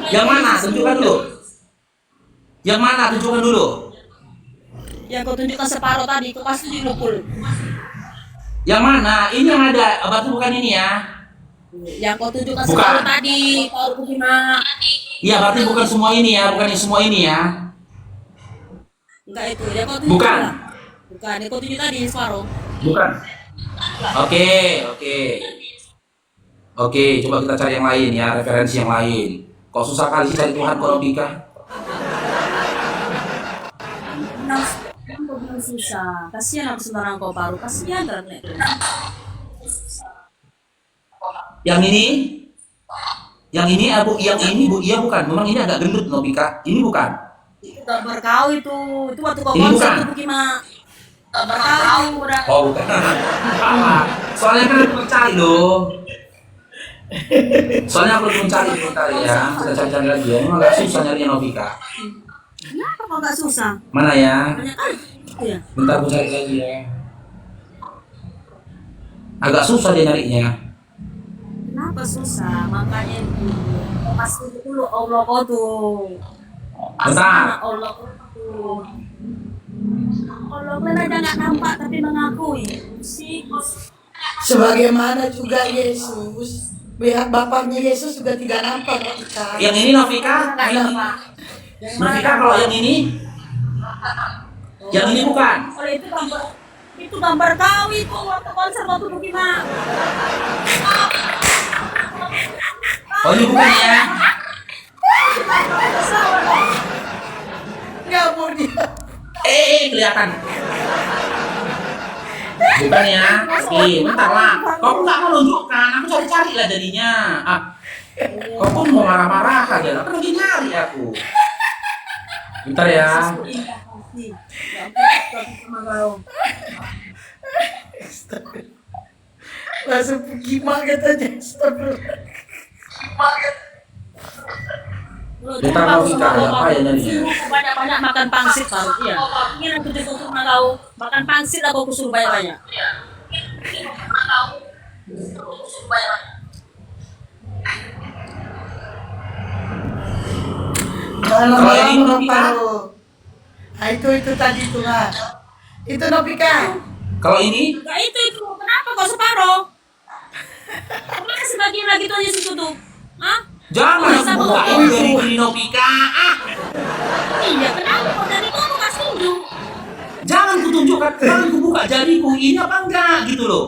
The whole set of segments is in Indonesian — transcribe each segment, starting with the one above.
Yang mana? Tunjukkan dulu. Yang mana? Tunjukkan dulu. Yang kau tunjukkan separuh tadi, kau pasti dilupul. Yang mana? Ini yang ada. Berarti bukan ini ya? Yang kau tunjukkan Bukan. separuh tadi, paruh bagaimana? Iya, berarti bukan semua ini ya, bukan yang semua ini ya. Enggak itu, yang kau tunjuk Bukan. lah. Bukan, yang kau tunjuk tadi separuh. Bukan. Oke, oke. Oke, coba kita cari yang lain ya, referensi yang lain. Kok susah kali sih cari Tuhan kalau Bika? Kau bilang susah, kasihan aku sembarang kau paruh, kasihan ternyata. Yang ini? Yang ini Abu, yang ini Bu, iya bukan. Memang ini agak gendut loh Bika. Ini bukan. Itu gambar kau itu waktu kau Ini konser bukan. itu bagaimana? Gambar kau udah. Oh bukan. Salah. Soalnya kan aku mencari loh. Soalnya aku belum mencari bentar ya. Kita cari-cari lagi ya. Memang agak susah nyarinya Novika. Kenapa kau gak susah? Mana ya? Banyak kan? Ya. Bentar aku cari lagi ya. Agak susah dia nyarinya. Kenapa susah? Makanya itu pasti dulu Allah kau tuh. Bentar. Allah kau tuh. Allah benar nggak nampak tapi mengakui. Si Sebagaimana juga Yesus, pihak bapaknya Yesus juga tidak nampak ketika Yang ini Novika? nggak nampak. Novika kalau yang ini? Yang ini bukan? Oleh itu gambar kau itu waktu konser waktu bagaimana? Oh ini bukan ya? nggak mau dia. Kelihatan. Bukan ya? Bentar lah. Kau nggak mau nunjukkan, aku cari-cari lah jadinya. Kau pun mau marah-marah aja, kan lagi nyari aku. Bentar ya. Langsung gimana katanya, astagfirullah. Bentar Novika, ada apa ya jadinya? Banyak-banyak makan pangsit tahu iya. Ingin aku juga untuk kau makan pangsit aku suruh banyak-banyak. Kalau yang ini Novika? Nah itu tadi itu lah. Itu Novika. Kalau ini? Enggak itu kenapa kau separuh? Kenapa sebagian lagi tuh Yesus tutup? Hah? Jangan Masa aku kau buka tutup? ini Novika. Iya kenapa kau dari kau kasih tunjuk? Jangan kutunjukkan, jangan kubuka jariku ini apa enggak gitu loh.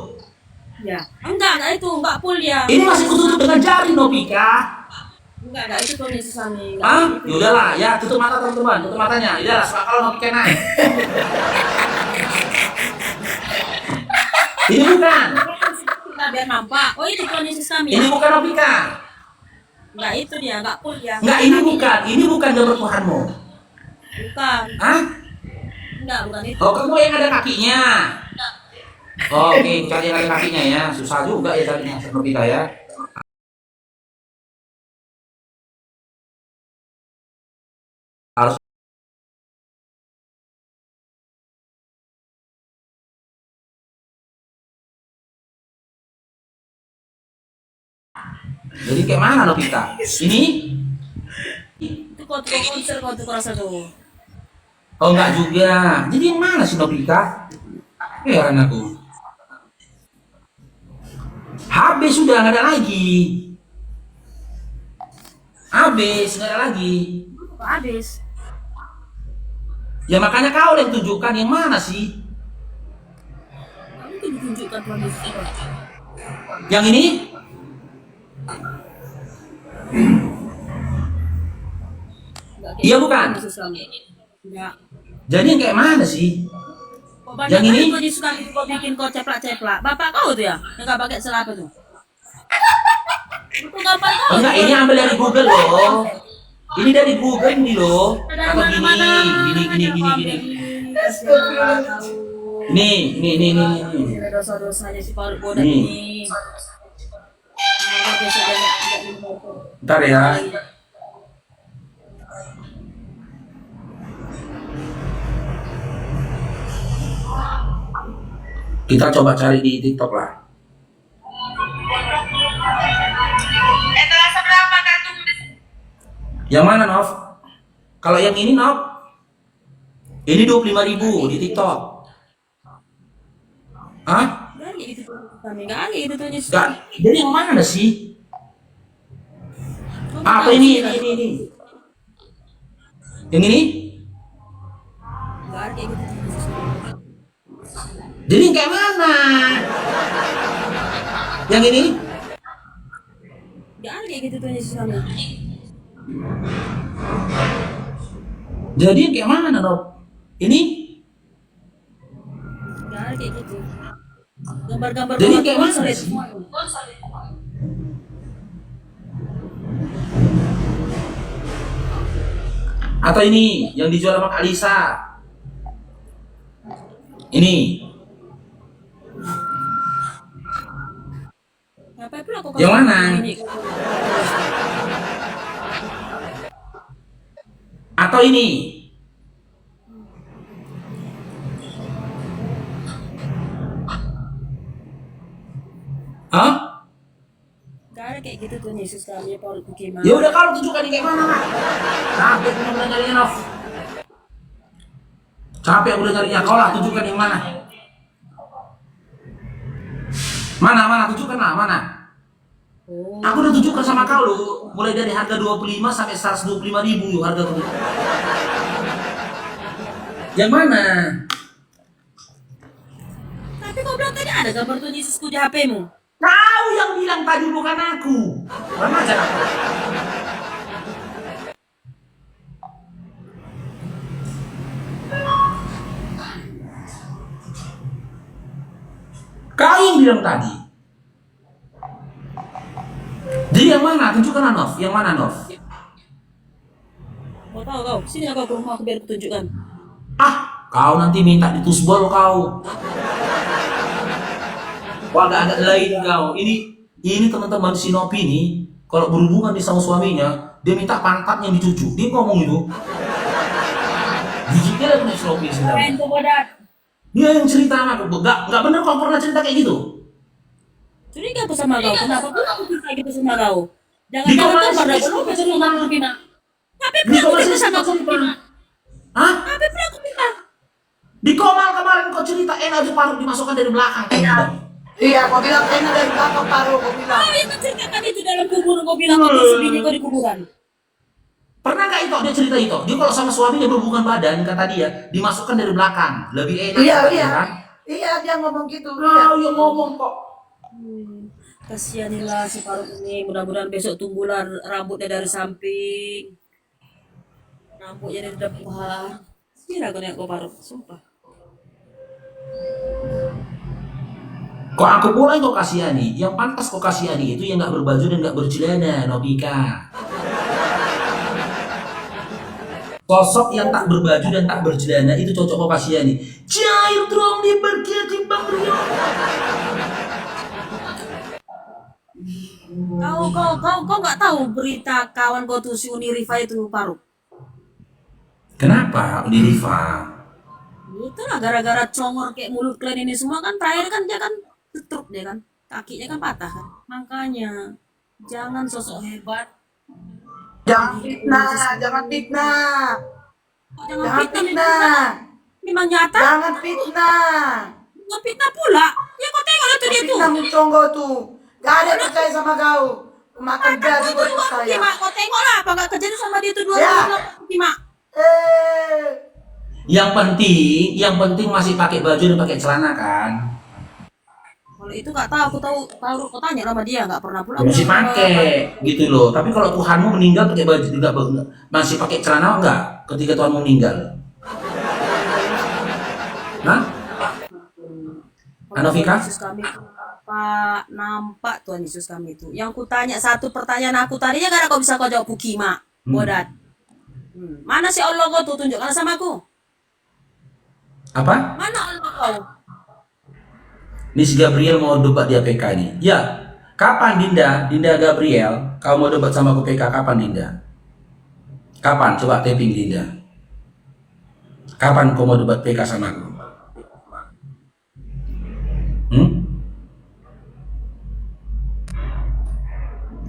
Ya enggak itu enggak full ya. Ini masih kututup dengan jari Novika. Enggak itu tuh Yesus kami. Ah, yaudahlah, ya tutup mata teman-teman, tutup matanya. Yaudahlah, sebab kalau Novika naik. Ini bukan. Kita biar nampak. Oh itu Tuhan Yesus kami. Ini bukan Novika. Enggak itu dia enggak full ya. Enggak, ini bukan. Ini bukan gambar Tuhanmu. Bukan. Hah? Enggak bukan itu. Oh, kamu yang ada kakinya. Oh, oke, cari yang ada kakinya ya. Susah juga ya carinya Novika ya. Harus. Jadi kayak mana Novika? Ini? Itu kau tuh konser kau tuh rasa tuh. Oh enggak juga. Jadi yang mana sih Novika? Heran aku. Habis sudah nggak ada lagi. Habis nggak ada lagi. Kok habis? Ya makanya kau yang tunjukkan yang mana sih? Itu ditunjukkan Tuhan Yesus. Yang ini? Enggak Iya, bukan? Tuhan Yesus kami. Enggak. Jadi yang kayak mana sih? Kok banyak Yang ini? Tuhan Yesus kami kau bikin kau ceplak-ceplak. Bapak kau tuh ya yang enggak pakai celana tuh. Itu gambar kau. Oh, enggak, ini ambil dari Google loh. Ini dari Google ini loh. Dari Atau gini, gini. Nih. Dosa-dosanya si Paul bodoh Nih. ini. Nah, biasa banyak. Bentar ya. Kita coba cari di TikTok lah. Yang mana, Nov? Kalau yang ini, Nov, ini 25.000 di TikTok. Hah? Gak ada gitu tuh kami, gak ada gitu tuh Yesus. Gak. Jadi yang mana sih? Kamu Apa tahu ini? sih, kan? Yang ini? Gak ada kayak gitu tuh Yesus. Jadi yang kayak mana? Yang ini? Gak ada kayak gitu tuh Yesus kami. Jadi yang kayak mana, Nov? Ini? Gak ada kayak gitu. Gambar-gambar Jadi bola kayak tuh mana solid sih? semua. Atau ini yang dijual sama Kak Lisa? Ini. Ngapain pula kok Yang kamu mana? ini? Atau ini? Hah? Gak ada kayak gitu tuh Yesus kami, Paul Bukima. Ya udah, kalau tunjukkan yang kayak mana, Kak? Capek aku udah nyarinya, Nov. Capek aku udah nyarinya. Kau lah tunjukkan yang mana. Mana, tunjukkan lah, mana. Oh, Aku udah tunjukkan sama kau loh. Mulai dari harga 25 sampai 125.000 yuk harga tuh. Yang mana? tapi kau bilang tadi ada gambar tuh Yesusku di HP-mu. Kau yang bilang tadi, bukan aku. Mana aja aku. Kau yang bilang tadi. Jadi yang mana? Tunjukkan, Nov. Yang mana, Nov? Mau tahu kau? Sini kau ke rumah aku biar aku tunjukkan. Ah, kau nanti minta ditusbol kau. Wah, agak lain kau. Ini teman-teman si Nopi nih, kalau berhubungan nih sama suaminya, dia minta pantatnya dicucu. Dia ngomong itu. Gigitnya lagi nih si Nopi sedang. Keren tuh bodat. Dia yang cerita sama aku. Gak bener kau pernah cerita kayak gitu. Curiga aku sama kau. Kenapa pun aku cerita gitu sama kau? Di Jangan-jangan kamar kau pada sini, aku sini, sama sini. aku Bukima. Tapi Di pula aku kamar cerita sini, sama sini, kau sini. Bukima. Hah? Tapi pula aku cerita. Di Komal kemarin kau cerita enak aja paruh dimasukkan dari belakang. Iya, kau bilang enak dari belakang paruh, kau bilang. Kau yang menceritakan itu dalam kuburan. Kau bilang itu sebiji kau di kuburan. Pernah gak itu dia cerita itu? Dia kalau sama suaminya berhubungan badan, kata dia, dimasukkan dari belakang. Lebih enak. Iya, katanya, iya. kan? Iya, dia ngomong gitu. Kau yang ngomong kok. Kasianilah si Paruk ini. Mudah-mudahan besok tumbuhlah rambutnya dari samping. Rambutnya dari depan. Kira aku nih kau Paruk. Sumpah. Kok aku pula yang kau kasihani? Yang pantas kau kasihani itu yang gak berbaju dan gak bercelana, Nobika. Sosok yang tak berbaju dan tak bercelana itu cocok kau kasihani. Cair dong di berkiat di Bang Rio. Kau nggak tahu berita kawan kau tuh si Uni Rifa itu Paruk? Kenapa Uni Rifa? Itulah gara-gara congor kayak mulut kalian ini semua kan terakhir kan dia kan ketruk dia kan kakinya kan patah kan makanya jangan sosok hebat. Jangan fitnah, jangan fitnah. Jangan Jangan fitnah fitnah. memang nyata Jangan fitnah. nggak fitnah pula ya kau tengok itu dia tuh Fitnah munconggo tuh. Gak ada yang percaya sama kau. Makan gaji itu kau dua percaya. Bima kau tengok lah apa nggak kejadian sama dia tuh dua Ya. Bima. Yang penting masih pakai baju dan pakai celana kan? Kalau itu nggak tahu aku tahu kau tanya sama dia nggak pernah pula Masih bilang pakai gitu loh. Tapi kalau Tuhanmu meninggal pakai baju juga masih pakai celana enggak ketika Tuhanmu meninggal? Hah? Anofika? Yesus kami itu nampak Tuhan Yesus kami itu. Yang kutanya satu pertanyaan aku tadinya karena kau bisa kau jawab Bukima, bodat. Mana si Allah kau tuh tunjukkan sama aku? Apa? Mana Allah kau? Ini si Gabriel mau debat di APK nih. Ya, kapan Dinda? Dinda Gabriel, kau mau debat sama aku PK kapan Dinda? Kapan? Coba taping Dinda. Kapan kau mau debat PK sama aku?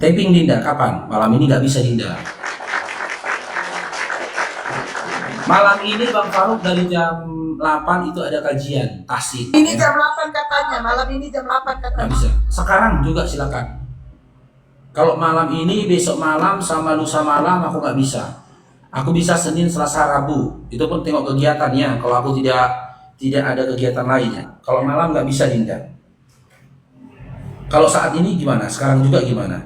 Taping Dinda, kapan? Malam ini nggak bisa Dinda. Malam ini Bang Faruk dari jam 8 itu ada kajian tasik. Ini jam 8 katanya, malam ini jam 8 Nggak katanya. bisa. Sekarang juga silakan. Kalau malam ini, besok malam sama lusa malam aku nggak bisa. Aku bisa Senin, Selasa, Rabu. Itu pun tengok kegiatannya. Kalau aku tidak ada kegiatan lainnya. Kalau malam nggak bisa, Dinda. Kalau saat ini gimana? Sekarang juga gimana?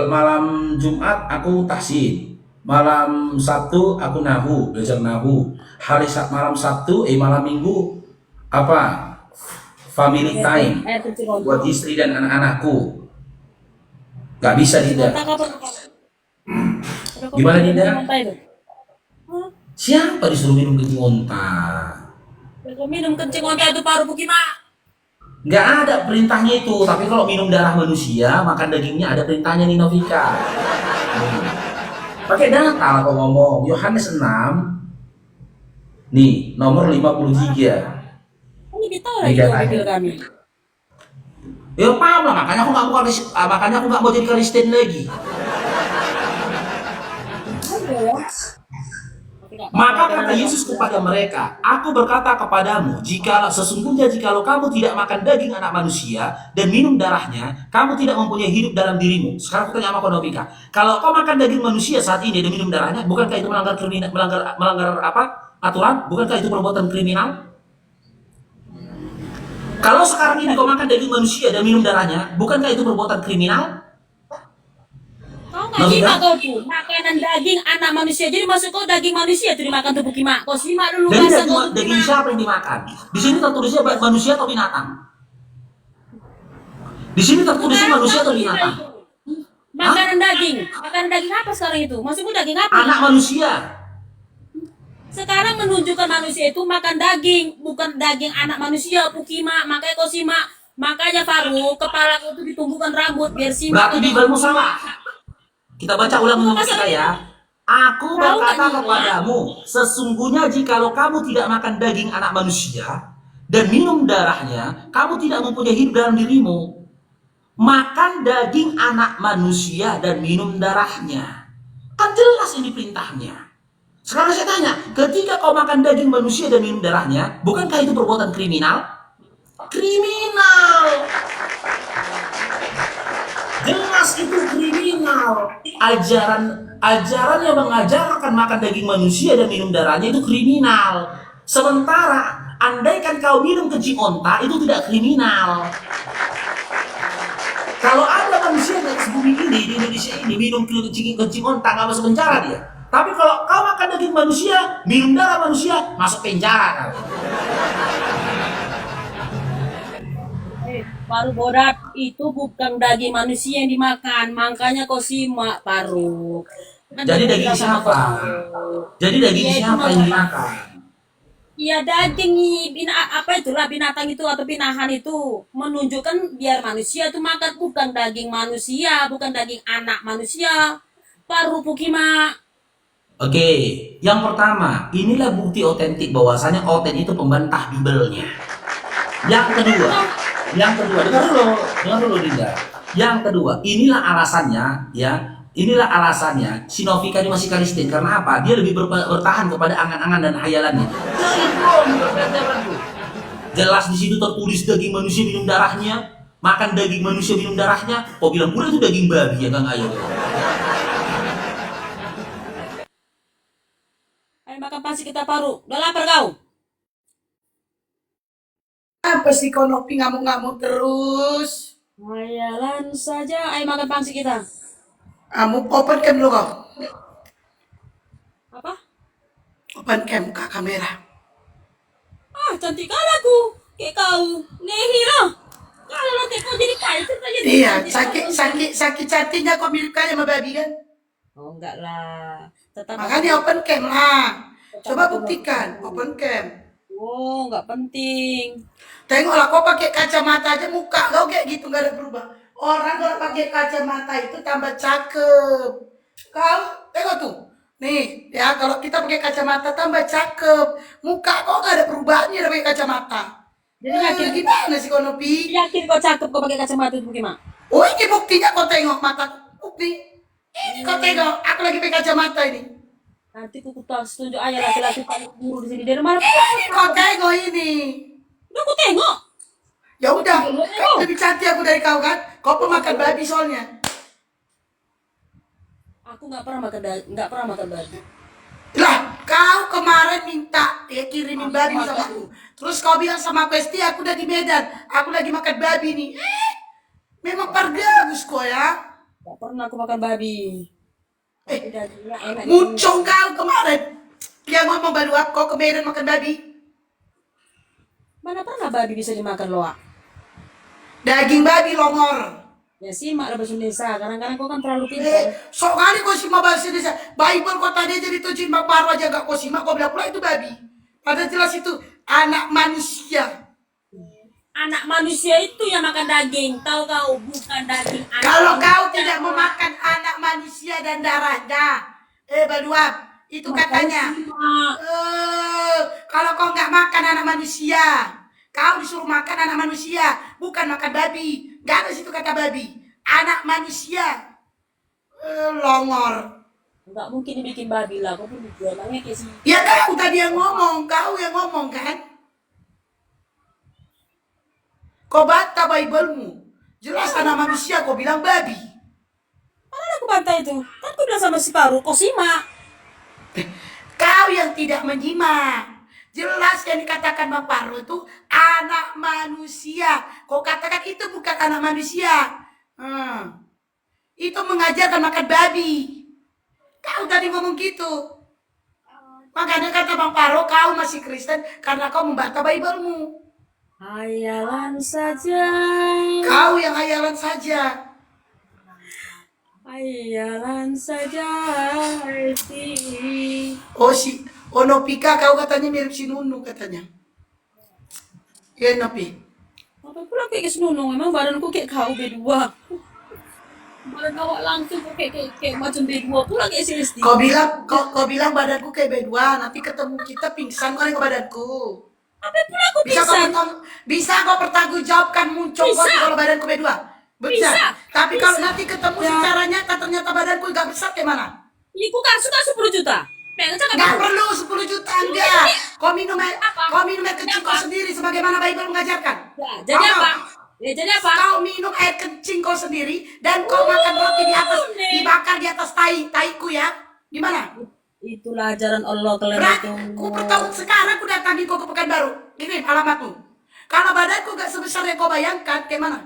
Malam Jumat aku tahsin. Malam Sabtu aku nahu, belajar nahu. Malam Sabtu, malam Minggu apa? Family time buat istri dan anak-anakku. Gak bisa, Dinda. Gimana, Dinda? Siapa disuruh minum kencing onta? Minum kencing onta itu paru Bukima. Gak ada perintahnya itu. Tapi kalau minum darah manusia, makan dagingnya ada perintahnya nih, Novika. Pakai data lah kau ngomong. Yohanes 6 nih nomor 53. Ini tahu lagi video kami. Ya paham lah, makanya aku nggak mau jadi Kristen lagi. Maka kata Yesus kepada mereka, aku berkata kepadamu, sesungguhnya jikalau kamu tidak makan daging anak manusia dan minum darahnya, kamu tidak mempunyai hidup dalam dirimu. Sekarang aku tanya sama Novika, kalau kau makan daging manusia saat ini dan minum darahnya, bukankah itu melanggar apa aturan? Bukankah itu perbuatan kriminal? Kalau sekarang ini kau makan daging manusia dan minum darahnya, bukankah itu perbuatan kriminal? Kau nggak simak kau tuh makanan daging anak manusia. Jadi maksud kau daging manusia itu dimakan tuh Bukima. Kau simak dulu bahasa kau tuh. Daging siapa yang dimakan? Di sini tertulisnya manusia atau binatang? Di sini tertulisnya manusia atau binatang? Makanan daging. Makanan daging apa sekarang itu? Maksudmu daging apa? Anak manusia. Sekarang menunjukkan manusia itu makan daging, bukan daging anak manusia, Bukima. Makanya kau simak. Makanya Faruk, kepala kau itu ditumbuhkan rambut biar simak. Berarti Bibelmu salah. Kita baca ulang dulu kita ya. Aku berkata kepadamu, sesungguhnya jikalau kamu tidak makan daging anak manusia dan minum darahnya, kamu tidak mempunyai hidup dalam dirimu. Makan daging anak manusia dan minum darahnya. Kan jelas ini perintahnya. Sekarang saya tanya, ketika kau makan daging manusia dan minum darahnya, bukankah itu perbuatan kriminal? Kriminal. Jelas itu kriminal. Ajaran yang mengajarkan makan daging manusia dan minum darahnya itu kriminal. Sementara andaikan kau minum kencing onta itu tidak kriminal. Kalau ada manusia di bumi ini, di Indonesia ini minum kencing onta nggak masuk penjara dia. Tapi kalau kau makan daging manusia, minum darah manusia, masuk penjara kau. Paru bodat itu bukan daging manusia yang dimakan, makanya kau simak Paru. Jadi daging siapa? Jadi daging siapa yang dimakan? Iya daging binatang itu atau binahan itu menunjukkan biar manusia itu makan, bukan daging manusia, bukan daging anak manusia. Paru Bukima. Oke, yang pertama, inilah bukti otentik bahwasanya Oten itu pembantah Bibelnya. Yang kedua, dengar dulu Dinda. Yang kedua, inilah alasannya si Novika ini masih Kristen. Karena apa? Dia lebih bertahan kepada angan-angan dan hayalannya. Jelas di situ tertulis daging manusia minum darahnya, makan daging manusia minum darahnya. Kok bilang pula itu daging babi ya Kang Ayo? Ayo makan pasti kita Paru. Udah lapar kau? Apa sih kau Nopi ngamuk-ngamuk terus? Hayalan saja. Ayo makan pangsi kita. Kamu open cam dulu kau. Apa? Open cam ke kamera. Ah, cantik kali aku. Kayak kau. Ngehi loh. Kalau nanti kau jadi kaya aja. Iya, sakit cantiknya kau mirip kaya sama babi kan? Oh, enggak lah. Tetap Makanya open cam lah. Coba buktikan open cam. Oh, enggak penting. Tengoklah kau pakai kacamata aja muka kau kayak gitu nggak ada berubah. Orang kalau pakai kacamata itu tambah cakep. Kau tengok tuh. Nih, ya kalau kita pakai kacamata tambah cakep. Muka kau nggak ada perubahannya dari kacamata. Jadi yakin gimana sih kau Nopi? Yakin kau cakep kau pakai kacamata itu gimana? Oh ini buktinya kau tengok mata. Bukti. Ini kau tengok. Aku lagi pakai kacamata ini. Nanti ku tunjuk ayah laki-laki paling buruk di sini dari mana? Kau tengok ini. Udah aku tengok. Ya udah, kan lebih cantik aku dari kau kan? Kau pemakan babi soalnya. Aku nggak pernah makan babi. Lah, kau kemarin minta ya kirimin babi sama aku. Terus kau bilang sama aku, Esti, aku udah di Medan. Aku lagi makan babi nih. Memang pargagus kau ya. Nggak pernah aku makan babi. Eh, Tapi dagingnya enak. muncung kau kemarin. Yang ngomong baru apa, kau ke Medan makan babi. Mana pernah babi bisa dimakan loak? Daging babi longor. Ya simak lah bahasa Indonesia. Kadang-kadang kau kan terlalu pintar. Sok kali kau simak bahasa Indonesia. Bible kau tadi aja ditujuin mak baru aja gak kau simak. Kau bilang pula itu babi. Padahal jelas itu anak manusia. Anak manusia itu yang makan daging. Tahu kau bukan daging anak. Kalau kau manusia. tidak memakan anak manusia dan darahnya. Baduap. Itu katanya. Simak. Kalau kau nggak makan anak manusia. Kau disuruh makan anak manusia. Bukan makan babi. Gak ada situ kata babi. Anak manusia. Longor. Nggak mungkin dibikin babi lah. Kau pun jualannya kayak si. Ya kau tadi yang ngomong, kau yang ngomong kan? Kau bantah Bible-mu. Jelas anak manusia kau bilang babi. Mana aku bantah itu? Kan aku bilang sama si Paru. Kau simak. Kau yang tidak menyimak. Jelas yang dikatakan Bang Paru itu anak manusia. Kau katakan itu bukan anak manusia. Itu mengajarkan makan babi. Kau tadi ngomong gitu. Makanya kata Bang Paro, kau masih Kristen karena kau membantah Bible-mu. Hayalan saja. Kau yang hayalan saja. Hayalan saja. Nopika kau katanya mirip si Nunu katanya. Iya Nopi. Apa pula kayak senunung? Emang badanku kayak kau berdua. Badan awak langsung kayak macam berdua pula kayak si Lesti. Kau bilang badanku kayak B2, nanti ketemu kita pingsan kau ke badanku. Apa pula aku bisa? Bisa kau pertanggungjawabkan muncul kau Bisa. kalau badanku B2? Bisa. Tapi Bisa. kalau nanti ketemu secara nyata ternyata badanku gak besar gimana? Iku kan suka 10 juta. Pengen cakap Gak aku. perlu 10 juta enggak. Kau minum air kencing Apa? kau sendiri sebagaimana Bible mengajarkan. Ya, jadi Kau- apa? Ya, jadi apa? Kau minum air kencing kau sendiri dan kau makan roti di atas, nih. dibakar di atas taiku ya. Gimana? Itulah ajaran Allah kalian Berat, itu. ku pertama sekarang ku datangi kau ke Pekanbaru. Ini alamatmu. Kalau badanku gak sebesar yang kau bayangkan, gimana?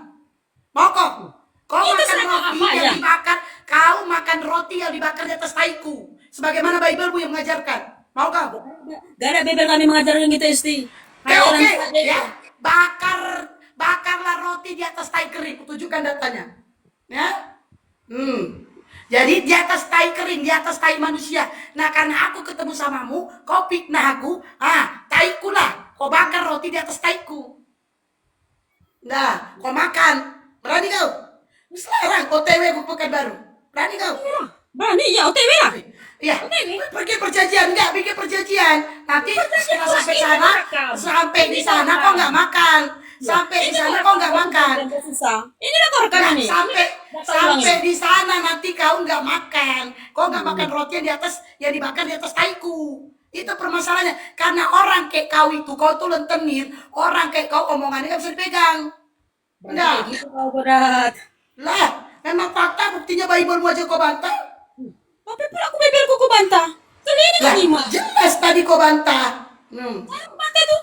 Mau kau? Kau Itu makan sedang roti apa yang ya? dibakar, kau makan roti yang dibakar di atas taiku. Sebagaimana Bible-mu yang mengajarkan. Mau kau? Gak ada bebel kami mengajarkan kita Esti. Oke, saja ya. itu. Bakarlah roti di atas tai kering. Kutunjukkan datanya. Ya. Jadi di atas tai kering, di atas tai manusia. Nah, karena aku ketemu samamu, kau fitnah aku, taiku lah. Kau bakar roti di atas taiku. Nah, kau makan. Berani kau? Sekarang OTW ke Pekanbaru. Berani kau? Berani ya OTW lah. Iya, pergi perjanjian, enggak bikin perjanjian. Nanti setelah sampai di sana kau nggak makan. Sampai di sana kau nggak makan. Susah. Ini lah kau rekam Nah, ini. sampai di sana nanti kau nggak makan. Kau nggak makan roti yang di atas, yang dibakar di atas taiku. Itu permasalahannya. Karena orang kayak kau itu, kau tuh lentenir. Orang kayak kau omongannya nggak bisa dipegang. Enggak. Gitu kau berat. Lah, memang fakta buktinya Bible-mu aja kau bantah. Tapi pula aku bebel kuku bantah. Jadi ini Lah, kan lima. jelas tadi kau bantah. Aku bantah tuh.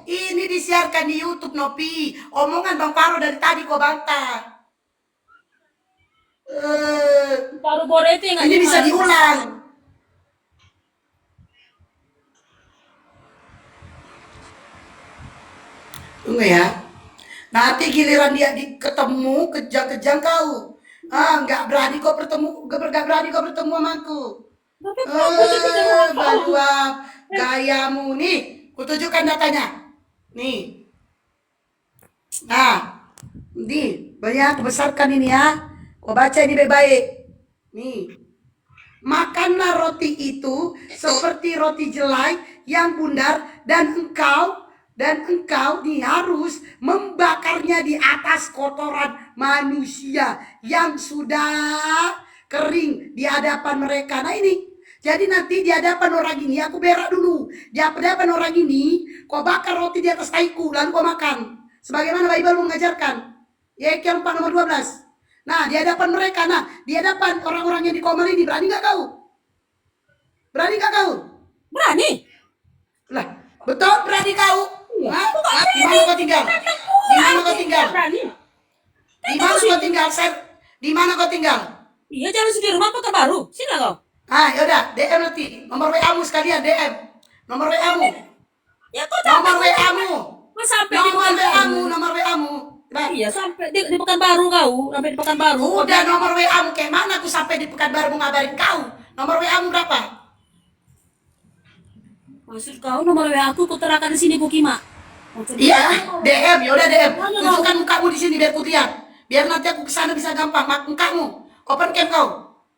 Ini disiarkan di YouTube, Nopi. Omongan Bang Paro dari tadi kau bantah. Baru bore itu yang Ini bisa diulang. Tunggu ya. Nanti giliran dia ketemu, kejang-kejang kau. Nggak berani kau bertemu, nggak berani kau bertemu sama aku. Tapi pula aku jadi jangan kau. Baluap gayamu nih. Kutunjukkan datanya. Nih. Nah, ini banyak besarkan ini ya. Kau baca ini baik-baik. Nih. Makanlah roti itu seperti roti jelai yang bundar dan engkau nih harus membakarnya di atas kotoran manusia yang sudah kering di hadapan mereka. Nah ini, jadi nanti di hadapan orang ini aku berak dulu. Di hadapan orang ini, kau bakar roti di atas kaiku, lalu kau makan. Sebagaimana Bible mengajarkan. Yekiel 4 nomor 12. Nah, di hadapan mereka, nah, di hadapan orang-orang yang di Komar ini, berani nggak kau? Berani nggak kau? Berani. Lah, betul berani kau? Hah? Di mana kau tinggal? Di mana kau tinggal? Berani. Di mana kau tinggal, Sir? Di mana kau tinggal? Iya, jalan di rumah Pekanbaru. Sini kau. Ah, yaudah, DM nanti. Nomor WA-mu sekalian, DM. Nomor WA-mu. Ya kau Nomor WA-mu. Kau sampai di Nomor Pekanbaru. WA-mu, nomor WA-mu. Nah, Iya, sampai di Pekanbaru kau. Sampai di Pekanbaru. udah nomor WA-mu. Kayak mana aku sampai di Pekanbaru mau ngabarin kau? Nomor WA-mu berapa? Maksud kau nomor WA aku terangkan di sini Bu Kima. Iya, DM, yaudah DM. Tunjukkan mukamu di sini biar ku lihat. Biar nanti aku kesana bisa gampang. Mukamu. Open cam kau.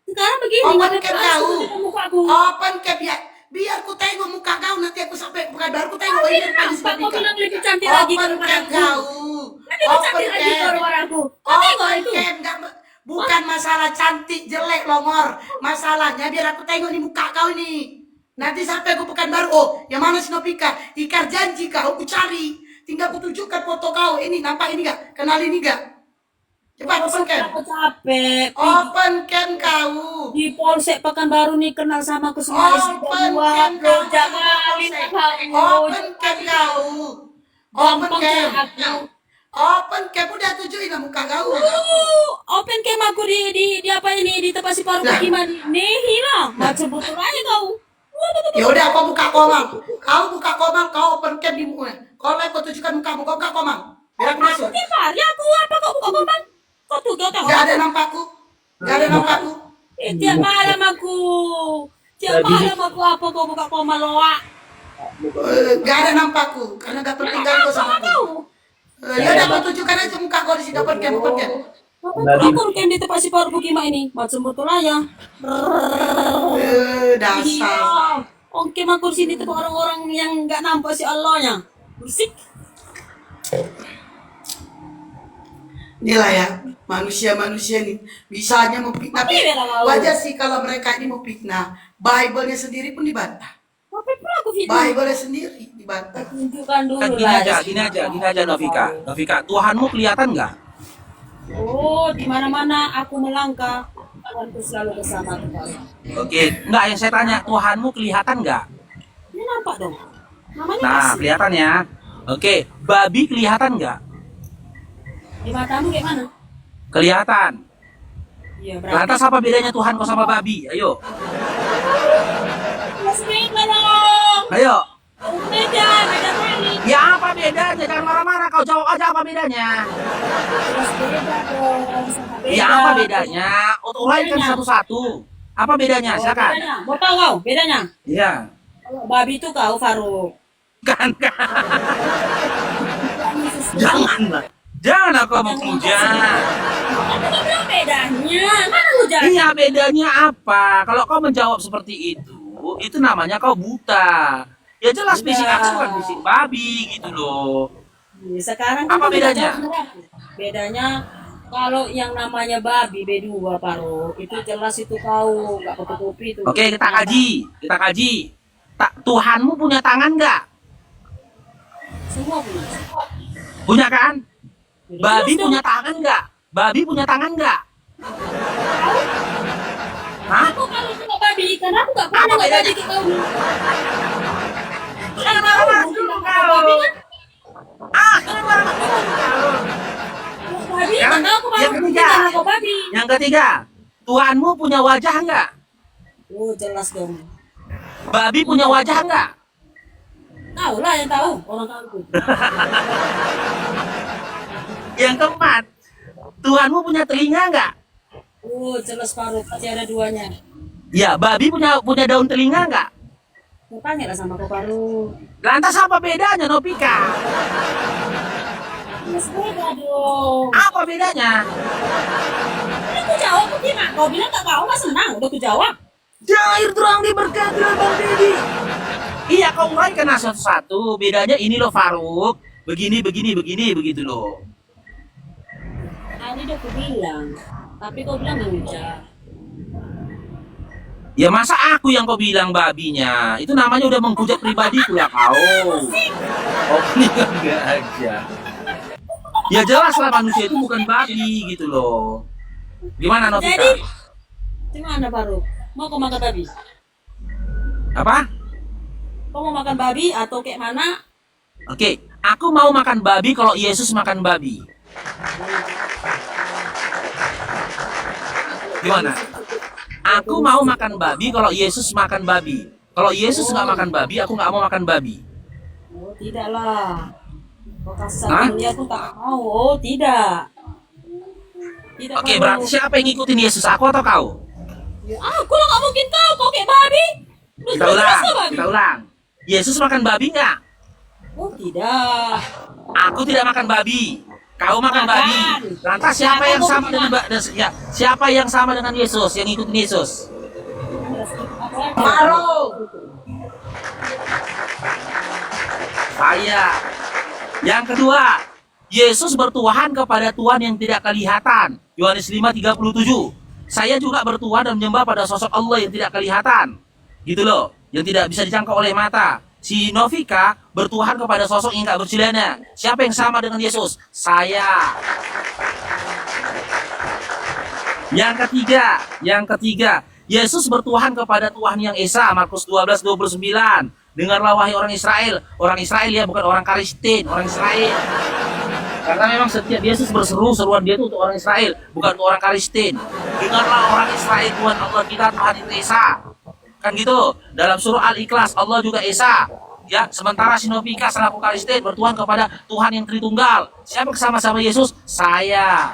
Sekarang begini. Open nggak cam ada kau. langsung di muka aku. Open cam ya. Biar ku tengok muka kau. Nanti aku sampai Pekanbaru ku tengok. Tapi Ini depan kenapa kau disebabkan. bilang lebih cantik lagi Open daripada cam aku? kau. Lebih Open cantik lagi cam. daripada aku. Kau tengok Open itu. cam. Bukan masalah cantik, jelek, longor. Masalahnya biar aku tengok nih muka kau ini. Nanti sampai aku Pekanbaru. Oh, yang mana Sinopika? Ikar janji kau, aku cari. Tinggal aku tunjukkan foto kau. Ini nampak ini gak? Kenal ini gak? Cepat open cam. Aku capek. Open cam kau. Di Polsek Pekanbaru nih kenal sama aku semua. Open cam kau. Open cam kau. Open cam. Open cam udah tujuin lah muka kau. Open cam aku di apa ini di tempat si Paru gimana? Nih hilang. Macam betul aja kau. Ya udah kau buka komang. Kau buka komang, kau open cam di muka. Kalau kau tunjukkan mukamu, kau buka komang. Biar aku masuk. Tiap hari aku apa kau buka komang? Kau tuh kau tahu. Gak ada nampakku. Gak ada nampakku. Tiap malam aku. Tiap malam aku apa kau buka komang loa? Gak ada nampakku. Karena gak penting kan kau sama aku. Ya udah kau tunjukkan aja muka kau di sini open cam, open cam. Open cam di tempat si Paru gimana ini? Macam betul aja. Dasar. Iya. Oke, aku di sini tuh orang-orang yang nggak nampak si Allahnya. Bersik. Inilah ya manusia-manusia nih bisanya memfitnah. Tapi wajar sih kalau mereka ini mau fitnah. Bible-nya sendiri pun dibantah. Tapi pernah aku fitnah. Bible-nya sendiri dibantah. Tunjukkan dulu Gini lah. aja, gini aja Novika. Novika, Tuhanmu kelihatan nggak? Oh, di mana-mana aku melangkah, Tuhanku selalu bersama Tuhan. Oke, nggak yang saya tanya, Tuhanmu kelihatan nggak? Ini nampak dong. Namanya Nah, kasih. kelihatan ya. Oke, babi kelihatan nggak? Di matamu kayak mana? Kelihatan. Iya, berarti. Lantas apa bedanya Tuhan kau sama babi? Ayo, Mas beda dong. ayo. Beda kali. Ya apa bedanya? Jangan marah-marah. Kau jawab aja apa bedanya. Mas beda dong. Sama beda. Ya apa bedanya? Uraikan satu-satu. Apa bedanya? Oh, Silakan. bedanya. Mau tahu kau bedanya? Iya. Kalau babi itu kau Faruk. Kan. Janganlah. Jangan aku memuja. Tapi kau bilang bedanya. Mana lu jadi? Iya, bedanya apa? Kalau kau menjawab seperti itu namanya kau buta. Ya jelas bisik aku bukan bisik babi gitu loh. Sekarang Apa kau bedanya? tidak tahu. Bedanya kalau yang namanya babi B2 Faruk itu jelas itu kau nggak fotokopi itu. Oke, kita kaji. Tuhanmu punya tangan nggak? Semua punya. Punya kan? Babi Jelas dong. punya tangan nggak? Babi punya tangan nggak? Hah? Aku kalau tengok babi ikan aku nggak pernah Apa nggak bedanya? babi ke kau. Jangan marah-marah dulu kau. Jangan marah-marah dulu kau. Babi Yang- kan aku yang baru ketiga. bicara kau babi. Yang ketiga, Tuhanmu punya wajah nggak? Oh jelas dong. Babi punya wajah nggak? Tahu lah yang tahu orang tahu itu. Yang keempat, Tuhanmu punya telinga nggak? Oh jelas Faruk pasti ada duanya. Ya, babi punya daun telinga nggak? Kau tanya lah sama kau Faruk. Lantas apa bedanya, Novika? Mas beda dong. Apa bedanya? Udah aku jawab kok gimana? Kau bilang tak tahu mas senang. Udah aku jawab. Jair terang diberkati Bang Deddy. Iya, kau uraikan satu-satu. Bedanya ini loh, Faruk. Begini, begitu loh. Tadi udah aku bilang. Tapi kau bilang enggak. Ya masa aku yang kau bilang babinya? Itu namanya udah menghujat pribadi pula kau. Oh, ini enggak aja. Ya jelas lah manusia itu bukan babi gitu loh. Gimana Novika? Jadi, gimana baru? Mau kau makan babi? Apa? Kau mau makan babi atau kayak mana? Oke, aku mau makan babi kalau Yesus makan babi. Gimana? Aku mau makan babi kalau Yesus makan babi. Kalau Yesus nggak makan babi, aku nggak mau makan babi. Oh, tidaklah. Kau kasar Hah? dunia aku tak mau. Oh, tidak. Tidak Oke, perlu. berarti siapa yang ngikutin Yesus? Aku atau kau? Ya, aku lah nggak mungkin tahu kau kayak babi. Terus Kita kau ulang, jelas babi. kita ulang. Yesus makan babi nggak? Oh, tidak. Aku tidak makan babi. Kau makan Makan. babi. Lantas siapa Makan, yang kau sama makan. dengan ya, siapa yang sama dengan Yesus, yang ngikutin Yesus? Baru. Saya. Yang kedua, Yesus bertuhan kepada Tuhan yang tidak kelihatan. Yohanes 5:37. Saya juga bertuhan dan menyembah pada sosok Allah yang tidak kelihatan. Gitu loh, yang tidak bisa dijangkau oleh mata. Si Novika bertuhan kepada sosok yang tak bercelana. Siapa yang sama dengan Yesus? Saya. Yang ketiga, Yesus bertuhan kepada Tuhan yang Esa, Markus 12:29. Dengarlah wahai orang Israel ya, bukan orang Kristen, orang Israel. Karena memang setiap Yesus berseru, seruan dia itu untuk orang Israel, bukan untuk orang Kristen. Dengarlah orang Israel, Tuhan Allah kita, Tuhan itu Esa. Kan gitu. Dalam surah Al-Ikhlas, Allah juga Esa. Ya, sementara Sinopika selaku Kristen bertuhan kepada Tuhan yang Tritunggal. Siapa sama-sama Yesus? Saya.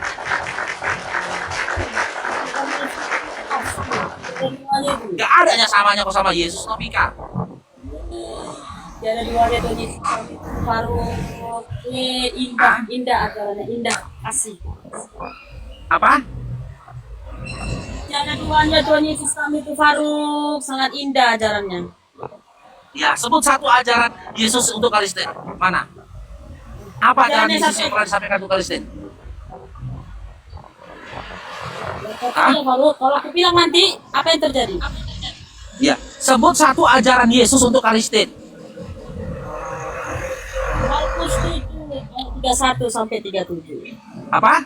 Gak adanya samanya kok sama Yesus, Novika. Jadi dua dia tuh baru indah acaranya indah kasih. Apa? Jangan duanya Tuhan Yesus kami itu Faruk sangat indah ajarannya. Ya, sebut satu ajaran Yesus untuk Kristen. Mana? Apa ajaran Ajarannya Yesus satu. yang pernah disampaikan untuk Kristen? Pokoknya Faruk, kalau aku bilang nanti apa yang terjadi? Ya, sebut satu ajaran Yesus untuk Kristen. Markus 7 31 sampai 37. Apa?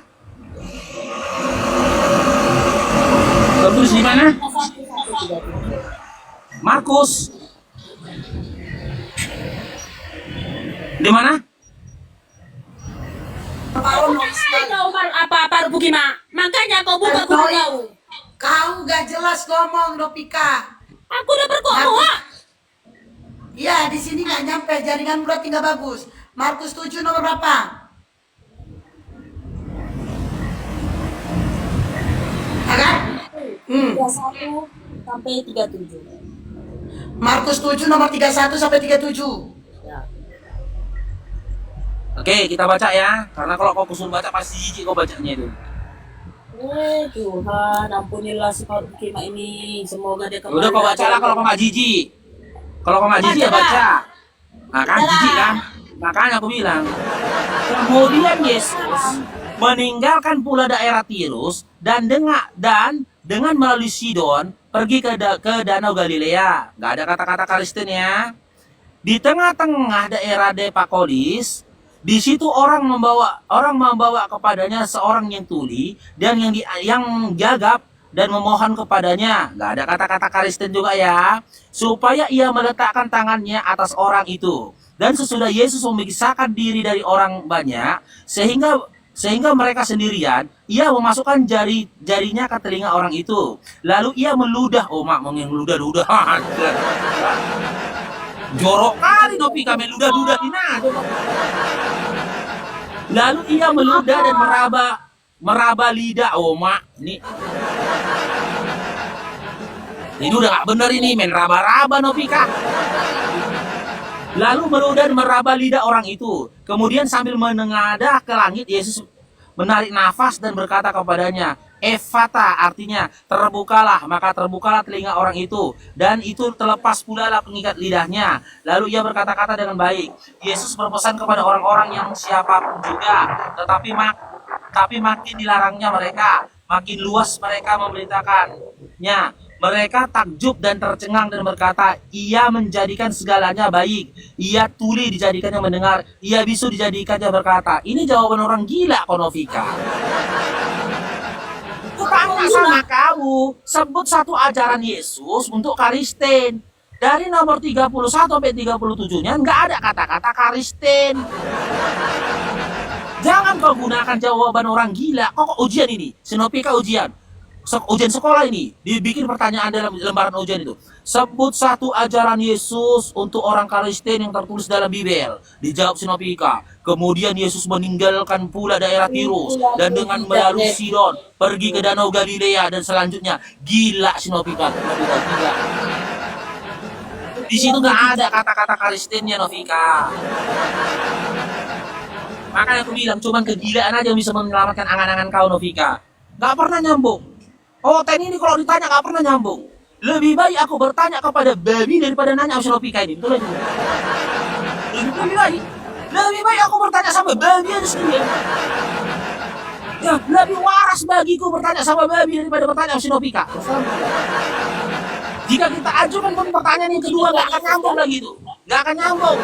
Terus di mana? 31 sampai 37. Markus. Di mana? Kau apa bagaimana? Makanya kau buka kudu kau. Kau gak jelas ngomong, Dopika. Aku udah berkokoh. Iya, di sini nggak nyampe, jaringan berarti nggak bagus. Markus 7 nomor berapa? Ya kan? 31 sampai 37. Markus 7 nomor 31 sampai 37. Ya. Oke, kita baca ya. Karena kalau kau kusun baca pasti jijik kau bacanya itu. Tuhan, ampunilah si Faruk Kima ini. Semoga dia kembali. Udah kau baca lah kalau kau nggak jijik. Kalau kau nggak jijik ya baca. Nah kan jijik kan? Makanya aku bilang. Kemudian Yesus meninggalkan pula daerah Tirus dan dengan melalui Sidon pergi ke Danau Galilea. Nggak ada kata-kata Kristen ya. Di tengah-tengah daerah Decapolis, di situ orang membawa kepadanya seorang yang tuli dan yang gagap dan memohon kepadanya. Nggak ada kata-kata Kristen juga ya. Supaya ia meletakkan tangannya atas orang itu. Dan sesudah Yesus memisahkan diri dari orang banyak, sehingga mereka sendirian, ia memasukkan jarinya ke telinga orang itu. Lalu ia meludah, meludah-ludah. Jorok kali Dopi kami ludah-ludah ini. Lalu ia meludah dan meraba lidah. Ini udah gak bener ini, main raba-raba Novika. Lalu meludah dan meraba lidah orang itu. Kemudian sambil menengadah ke langit, Yesus menarik nafas dan berkata kepadanya, Efata, artinya terbukalah. Maka terbukalah telinga orang itu, dan itu terlepas pula lah pengikat lidahnya. Lalu ia berkata-kata dengan baik. Yesus berpesan kepada orang-orang yang siapapun juga, tapi makin dilarangnya mereka, makin luas mereka memberitakannya. Mereka takjub dan tercengang dan berkata, ia menjadikan segalanya baik. Ia tuli dijadikannya mendengar. Ia bisu dijadikannya berkata. Ini jawaban orang gila, Konofika. Aku tanya sama kamu, sebut satu ajaran Yesus untuk Kristen. Dari nomor 31 sampai 37-nya nggak ada kata-kata Kristen. Jangan kau gunakan jawaban orang gila. Kok ujian ini? Sinopika ujian. Ujian sekolah ini dibikin pertanyaan dalam lembaran ujian itu. Sebut satu ajaran Yesus untuk orang Kristen yang tertulis dalam Bible. Dijawab Sinopika. Kemudian Yesus meninggalkan pula daerah Tirus dan dengan melalui Sidon pergi ke Danau Galilea dan selanjutnya. Gila Sinopika, gila. Di situ nggak ada kata-kata Kristennya, Novika. Makanya aku bilang cuman kegilaan aja yang bisa menyelamatkan angan-angan kau, Novika. Nggak pernah nyambung. Oh, Ten ini kalau ditanya nggak pernah nyambung. Lebih baik aku bertanya kepada babi daripada nanya sama Novika ini. Betul aja. Lebih baik aku bertanya sama babi aja sendiri. Ya, lebih waras bagiku bertanya sama babi daripada bertanya sama Novika. Jika kita ajukan pun pertanyaan yang kedua nggak akan nyambung lagi itu. Nggak akan nyambung.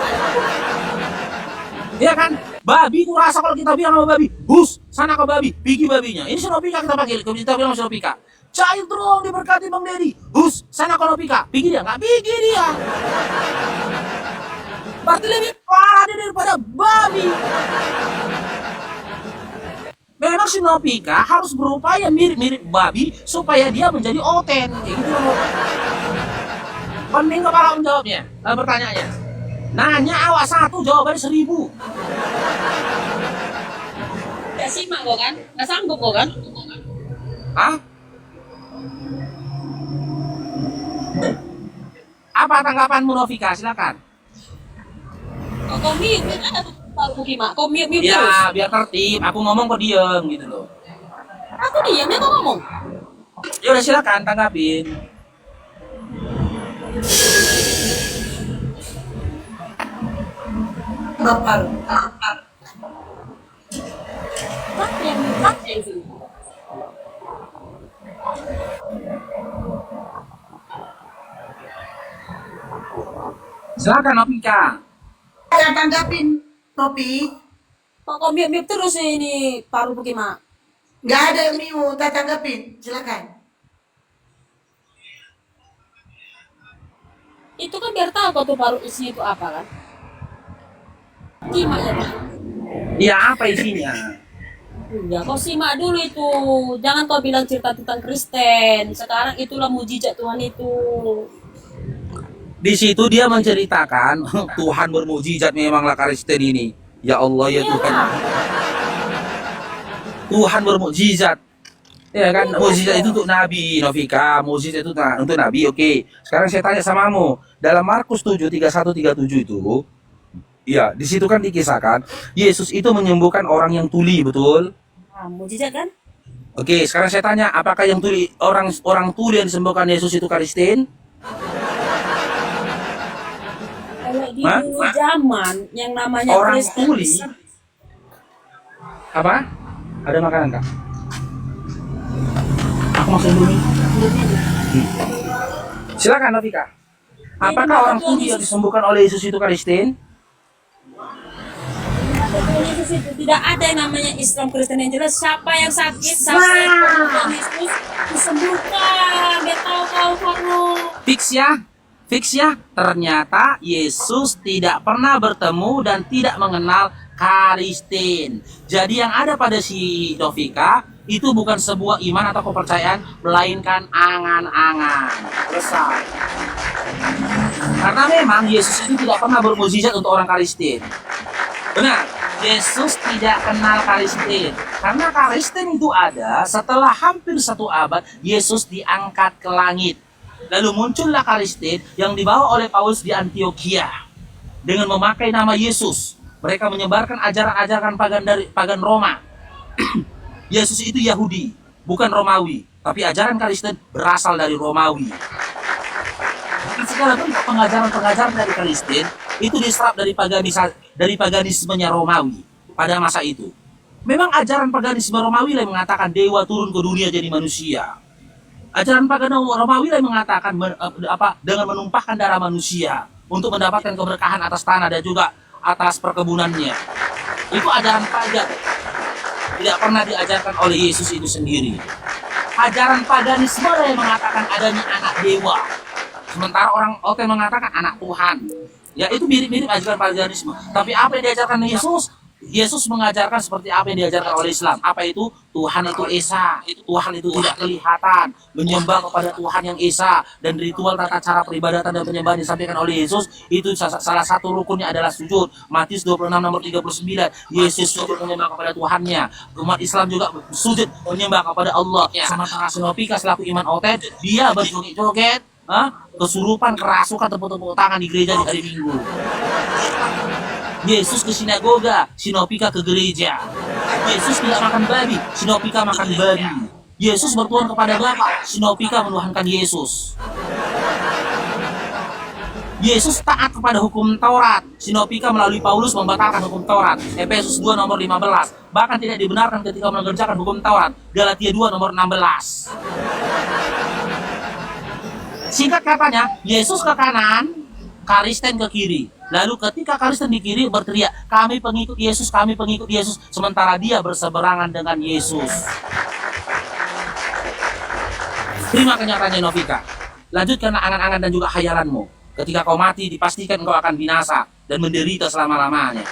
Ya kan? Babi ku rasa kalau kita bilang sama babi, hus, sana ke babi, pergi babinya. Ini Sinopika kita pakai, kita bilang sama Sinopika. Cair dong diberkati Bang Dedi. Hus, sana ke Sinopika, pergi dia, nggak pergi dia. Berarti lebih parah dia daripada babi. Memang Sinopika harus berupaya mirip-mirip babi supaya dia menjadi oten. Kayak gitu loh. Pening kepala menjawabnya, pertanyaannya. Nanya awak 1, jawabannya 1000. Gak simak kok kan? Gak sanggup kok kan? Hah? Apa tanggapanmu, Novika? Silakan. Kok mute ada tuh Pak Mak? Kok mute terus? Ya, biar tertib. Aku ngomong kok diem gitu loh. Aku diam, dia kok ngomong. Ya udah silakan tanggapin. Bapak. Pakai sih. Silakan, Novika. Saya tanggapin, Topi. Kok mute terus ini Pak Mak? Nggak ada yang mau tak tanggapin. Silakan. Itu kan biar tahu kok tuh paru isinya itu apa kan? Simak ya Pak. Iya, apa isinya? Ya kau simak dulu itu. Jangan kau bilang cerita tentang Kristen. Sekarang itulah mujizat Tuhan itu. Di situ dia menceritakan Tuhan bermujizat memanglah Kristen ini. Ya Allah ya Tuhan. Tuhan bermujizat. Ya kan, mujizat itu untuk Nabi, Novika. Mujizat itu untuk Nabi, oke. Sekarang saya tanya samamu. Dalam Markus 7, 31, 37 itu, ya, di situ kan dikisahkan, Yesus itu menyembuhkan orang yang tuli, betul? Nah, mujizat kan? Oke, sekarang saya tanya, apakah yang tuli, orang tuli yang disembuhkan Yesus itu Kristen? Kalau di dulu zaman yang namanya Orang Kristen tuli? Apa? Ada makanan, Kak? Aku masuk dulu nih. Silakan, Novika. Apakah orang tuli yang disembuhkan oleh Yesus itu Kristen? Yesus itu tidak ada yang namanya Islam Kristen yang jelas. Siapa yang sakit, siapa yang Tuhan Yesus disembuhkan. Dia tahu kamu. Fix ya. Ternyata Yesus tidak pernah bertemu dan tidak mengenal Kristen. Jadi yang ada pada si Novika itu bukan sebuah iman atau kepercayaan, melainkan angan-angan. Selesai. Karena memang Yesus itu tidak pernah bermujizat untuk orang Kristen. Benar, Yesus tidak kenal Kristen. Karena Kristen itu ada setelah hampir 1 abad Yesus diangkat ke langit. Lalu muncullah Kristen yang dibawa oleh Paulus di Antioquia dengan memakai nama Yesus. Mereka menyebarkan ajaran-ajaran pagan Roma. Yesus itu Yahudi, bukan Romawi, tapi ajaran Kristen berasal dari Romawi. Segala bentuk pengajaran-pengajaran dari Kristen itu diserap dari paganismenya Romawi pada masa itu. Memang ajaran paganisme Romawi yang mengatakan dewa turun ke dunia jadi manusia. Ajaran pagan Romawi yang mengatakan dengan menumpahkan darah manusia untuk mendapatkan keberkahan atas tanah dan juga atas perkebunannya. Itu ajaran pagan. Tidak pernah diajarkan oleh Yesus itu sendiri. Ajaran paganisme yang mengatakan adanya anak dewa. Sementara orang Oten mengatakan anak Tuhan. Ya, itu mirip-mirip ajaran paganisme. Tapi apa yang diajarkan Yesus? Yesus mengajarkan seperti apa yang diajarkan oleh Islam. Apa itu? Tuhan itu Esa. Tuhan itu tidak kelihatan. Menyembah kepada Tuhan yang Esa. Dan ritual tata cara peribadatan dan penyembahan disampaikan oleh Yesus. Itu salah satu rukunnya adalah sujud. Matius 26 nomor 39. Yesus sujud menyembah kepada Tuhannya. Umat Islam juga sujud menyembah kepada Allah. Sementara Sinopika selaku iman Oten, dia berjoget-joget, kesurupan, kerasukan, tepuk-tepuk tangan di gereja di hari Minggu. Yesus ke sinagoga, Sinopika ke gereja. Yesus tidak makan babi, Sinopika makan babi. Yesus bertuhan kepada Bapa, Sinopika menuhankan Yesus. Yesus taat kepada hukum Taurat, Sinopika melalui Paulus membatalkan hukum Taurat. Efesus 2 nomor 15. Bahkan tidak dibenarkan ketika mengerjakan hukum Taurat. Galatia 2 nomor 16. Singkat katanya, Yesus ke kanan, Karisten ke kiri. Lalu ketika Kristen di kiri berteriak, kami pengikut Yesus, kami pengikut Yesus. Sementara dia berseberangan dengan Yesus. Terima kenyataannya Novika. Lanjutkan angan-angan dan juga khayalanmu. Ketika kau mati, dipastikan kau akan binasa dan menderita selama-lamanya.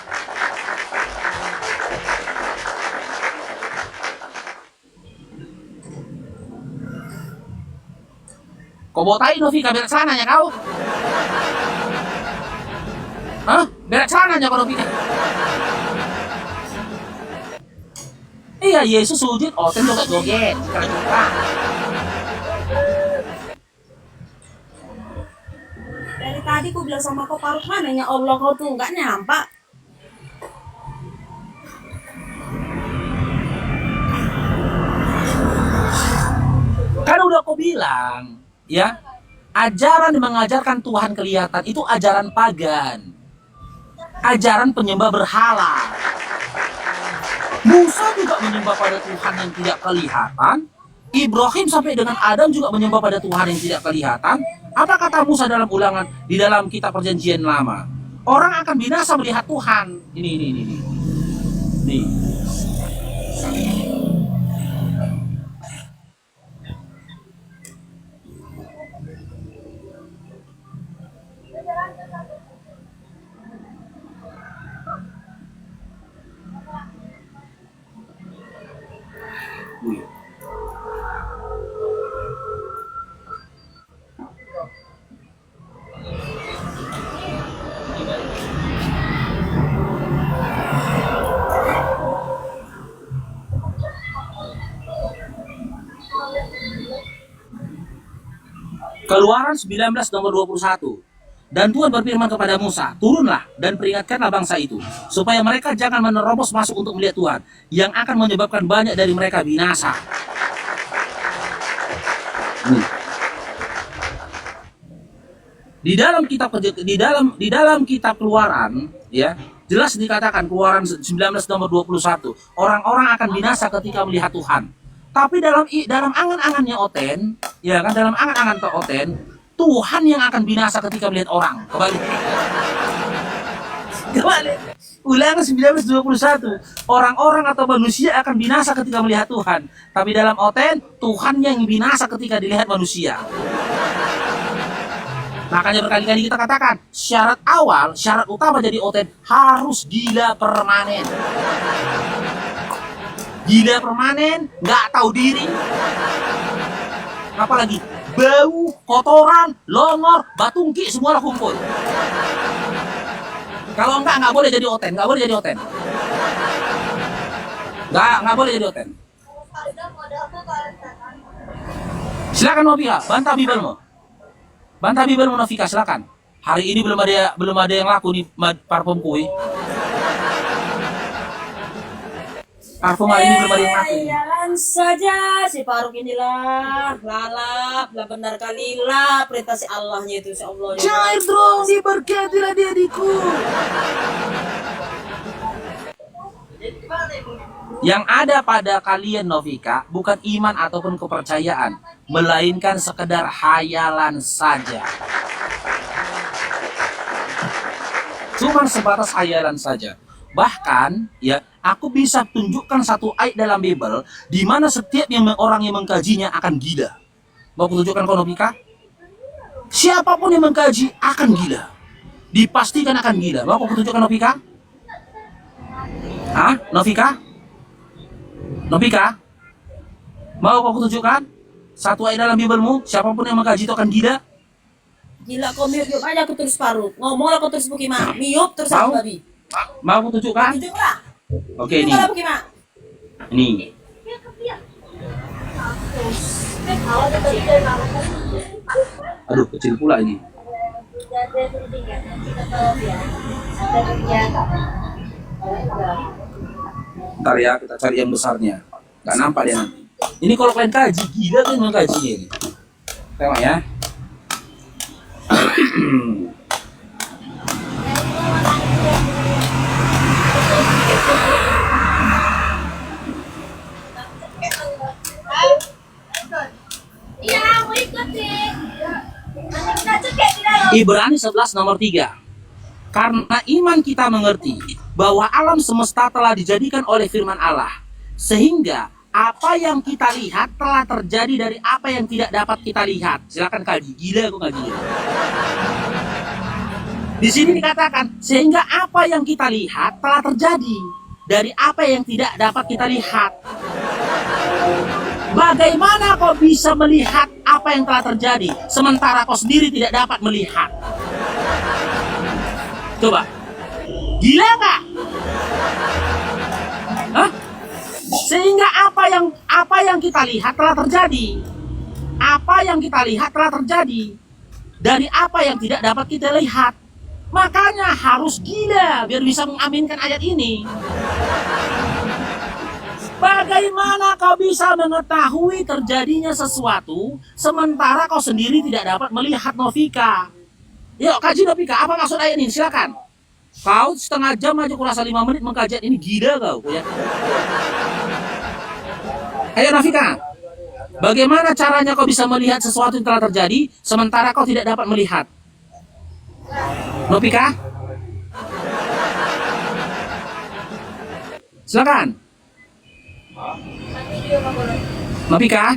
Kau botai Novika, berak sananya kau. Hah? Berak sananya kau Novika. Iya, Yesus sujud, Oten joget-joget, suka-suka. Dari tadi ku bilang sama kau parut mananya Allah kau tuh nggak nyampak. Kan udah kau bilang, ya, ajaran yang mengajarkan Tuhan kelihatan itu ajaran pagan. Ajaran penyembah berhala. Musa juga menyembah pada Tuhan yang tidak kelihatan. Ibrahim sampai dengan Adam juga menyembah pada Tuhan yang tidak kelihatan. Apa kata Musa dalam ulangan di dalam kitab perjanjian lama? Orang akan binasa melihat Tuhan. Ini. Nih. Wih. Keluaran 19 nomor 21. Dan Tuhan berfirman kepada Musa, turunlah dan peringatkanlah bangsa itu, supaya mereka jangan menerobos masuk untuk melihat Tuhan, yang akan menyebabkan banyak dari mereka binasa. Di dalam kitab Keluaran, ya, jelas dikatakan Keluaran 19 nomor 21, orang-orang akan binasa ketika melihat Tuhan. Tapi dalam angan-angannya Oten, ya kan, dalam angan-angan Oten, Tuhan yang akan binasa ketika melihat orang. Kembali. Ulangan 19:21. Orang-orang atau manusia akan binasa ketika melihat Tuhan. Tapi dalam Oten, Tuhan yang binasa ketika dilihat manusia. Makanya berkali-kali kita katakan, syarat utama jadi Oten harus gila permanen. Gila permanen, nggak tahu diri. Apalagi bau, kotoran, longor, batungki semua kumpul. Kalau nggak boleh jadi Oten, nggak boleh jadi Oten. Nggak boleh jadi Oten. Silakan Novika, bantah Bibelmu. Bantah Bibelmu Novika, silakan. Hari ini belum ada yang laku nih parfum kue. Parfum hari ini belum ada yang laku. Jalan saja si Faruk inilah lalap, lah benar kali lah perintah si Allahnya itu si Allah. Cair dong, diberkatilah diadikku. Yang ada pada kalian Novika bukan iman ataupun kepercayaan, melainkan sekedar hayalan saja. Cuma sebatas hayalan saja. Bahkan ya, aku bisa tunjukkan satu ayat dalam Bible di mana setiap orang yang mengkajinya akan gila. Mau aku tunjukkan kau Novika? Siapapun yang mengkaji akan gila. Dipastikan akan gila. Mau aku tunjukkan Novika? Hah? Novika? Novika? Mau aku tunjukkan satu ayat dalam Biblemu, siapapun yang mengkaji itu akan gila? Gila kau miup aja aku terus paruh. Ngomong aku terus bagaimana? Miup terus aku Mau? babi. Mau aku tunjukkan? Tunjuklah. Oke, ini. Tunjuklah bagaimana? Ini. Aduh, kecil pula ini. Ntar ya, kita cari yang besarnya. Gak nampak dia nanti. Ini kalau kalian kaji, gila kan mengkajinya ini. Tengok ya. Iya, mau ikut sih. Nanti kita cekek di dalam. Ibrani 11 nomor 3. Karena iman kita mengerti bahwa alam semesta telah dijadikan oleh firman Allah, sehingga apa yang kita lihat telah terjadi dari apa yang tidak dapat kita lihat. Silakan kaji. Gila aku nggak gila. Di sini dikatakan sehingga apa yang kita lihat telah terjadi dari apa yang tidak dapat kita lihat. Bagaimana kau bisa melihat apa yang telah terjadi sementara kau sendiri tidak dapat melihat? Coba, gila nggak? Hah? Sehingga apa yang kita lihat telah terjadi. Apa yang kita lihat telah terjadi dari apa yang tidak dapat kita lihat. Makanya harus gila biar bisa mengaminkan ayat ini. Bagaimana kau bisa mengetahui terjadinya sesuatu sementara kau sendiri tidak dapat melihat Novika? Yuk kaji Novika, apa maksud ayat ini? Silakan. Kau setengah jam aja kurasa 5 menit mengkaji ini, gila kau ya. Ayo Novika, bagaimana caranya kau bisa melihat sesuatu yang telah terjadi sementara kau tidak dapat melihat? Novika? Silakan. Novika,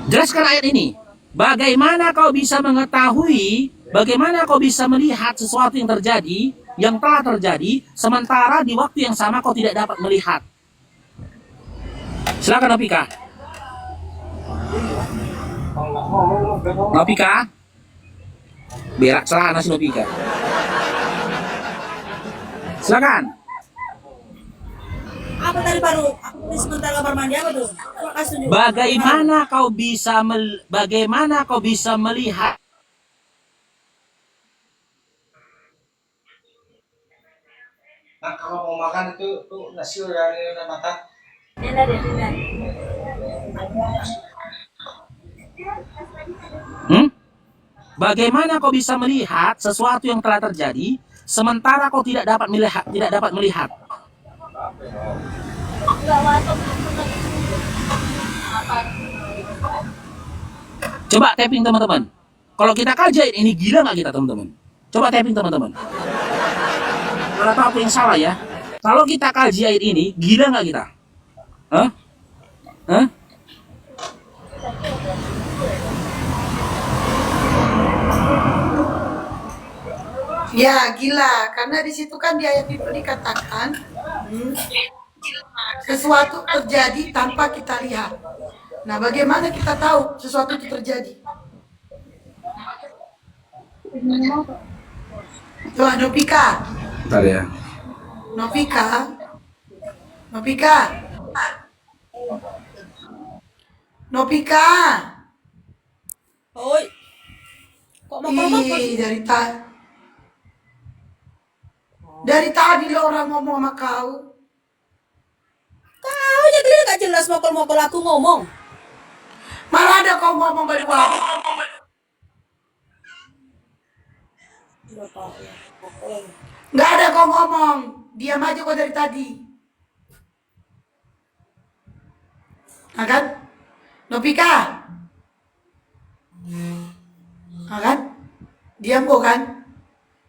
jelaskan ayat ini. Bagaimana kau bisa mengetahui, bagaimana kau bisa melihat sesuatu yang terjadi, yang telah terjadi, sementara di waktu yang sama kau tidak dapat melihat? Silakan Novika. Novika, berak celana si Novika. Silakan. Apa tadi baru? Aku sebentar kamar mandi apa tuh? Coba kasih tunjuk. Bagaimana kau bisa melihat? Nah, kalau mau makan itu tuh nasi udah matang. Denda deh, denda. Bagaimana kau bisa melihat sesuatu yang telah terjadi sementara kau tidak dapat melihat? Enggak masuk. Coba tapping teman-teman. Kalau kita kaji ini gila nggak kita teman-teman? Coba tapping teman-teman. Kalau tahu apa yang salah ya? Kalau kita kaji ayat ini gila nggak kita? Hah? Hah? Ya gila, karena di situ kan di ayat itu dikatakan sesuatu terjadi tanpa kita lihat. Nah, bagaimana kita tahu sesuatu itu terjadi? Tuh, Novika, Bentar ya. Novika, Novika, Novika. Oi. Kok mau ngomong? Ih, dari tadi lo orang ngomong sama kau. Kau jadi nggak jelas mokol-mokol aku ngomong. Malah ada kau ngomong berdua. Nggak ada kau ngomong. Diam aja kau dari tadi. Kan? Nopika? Kan? Diam kok kan?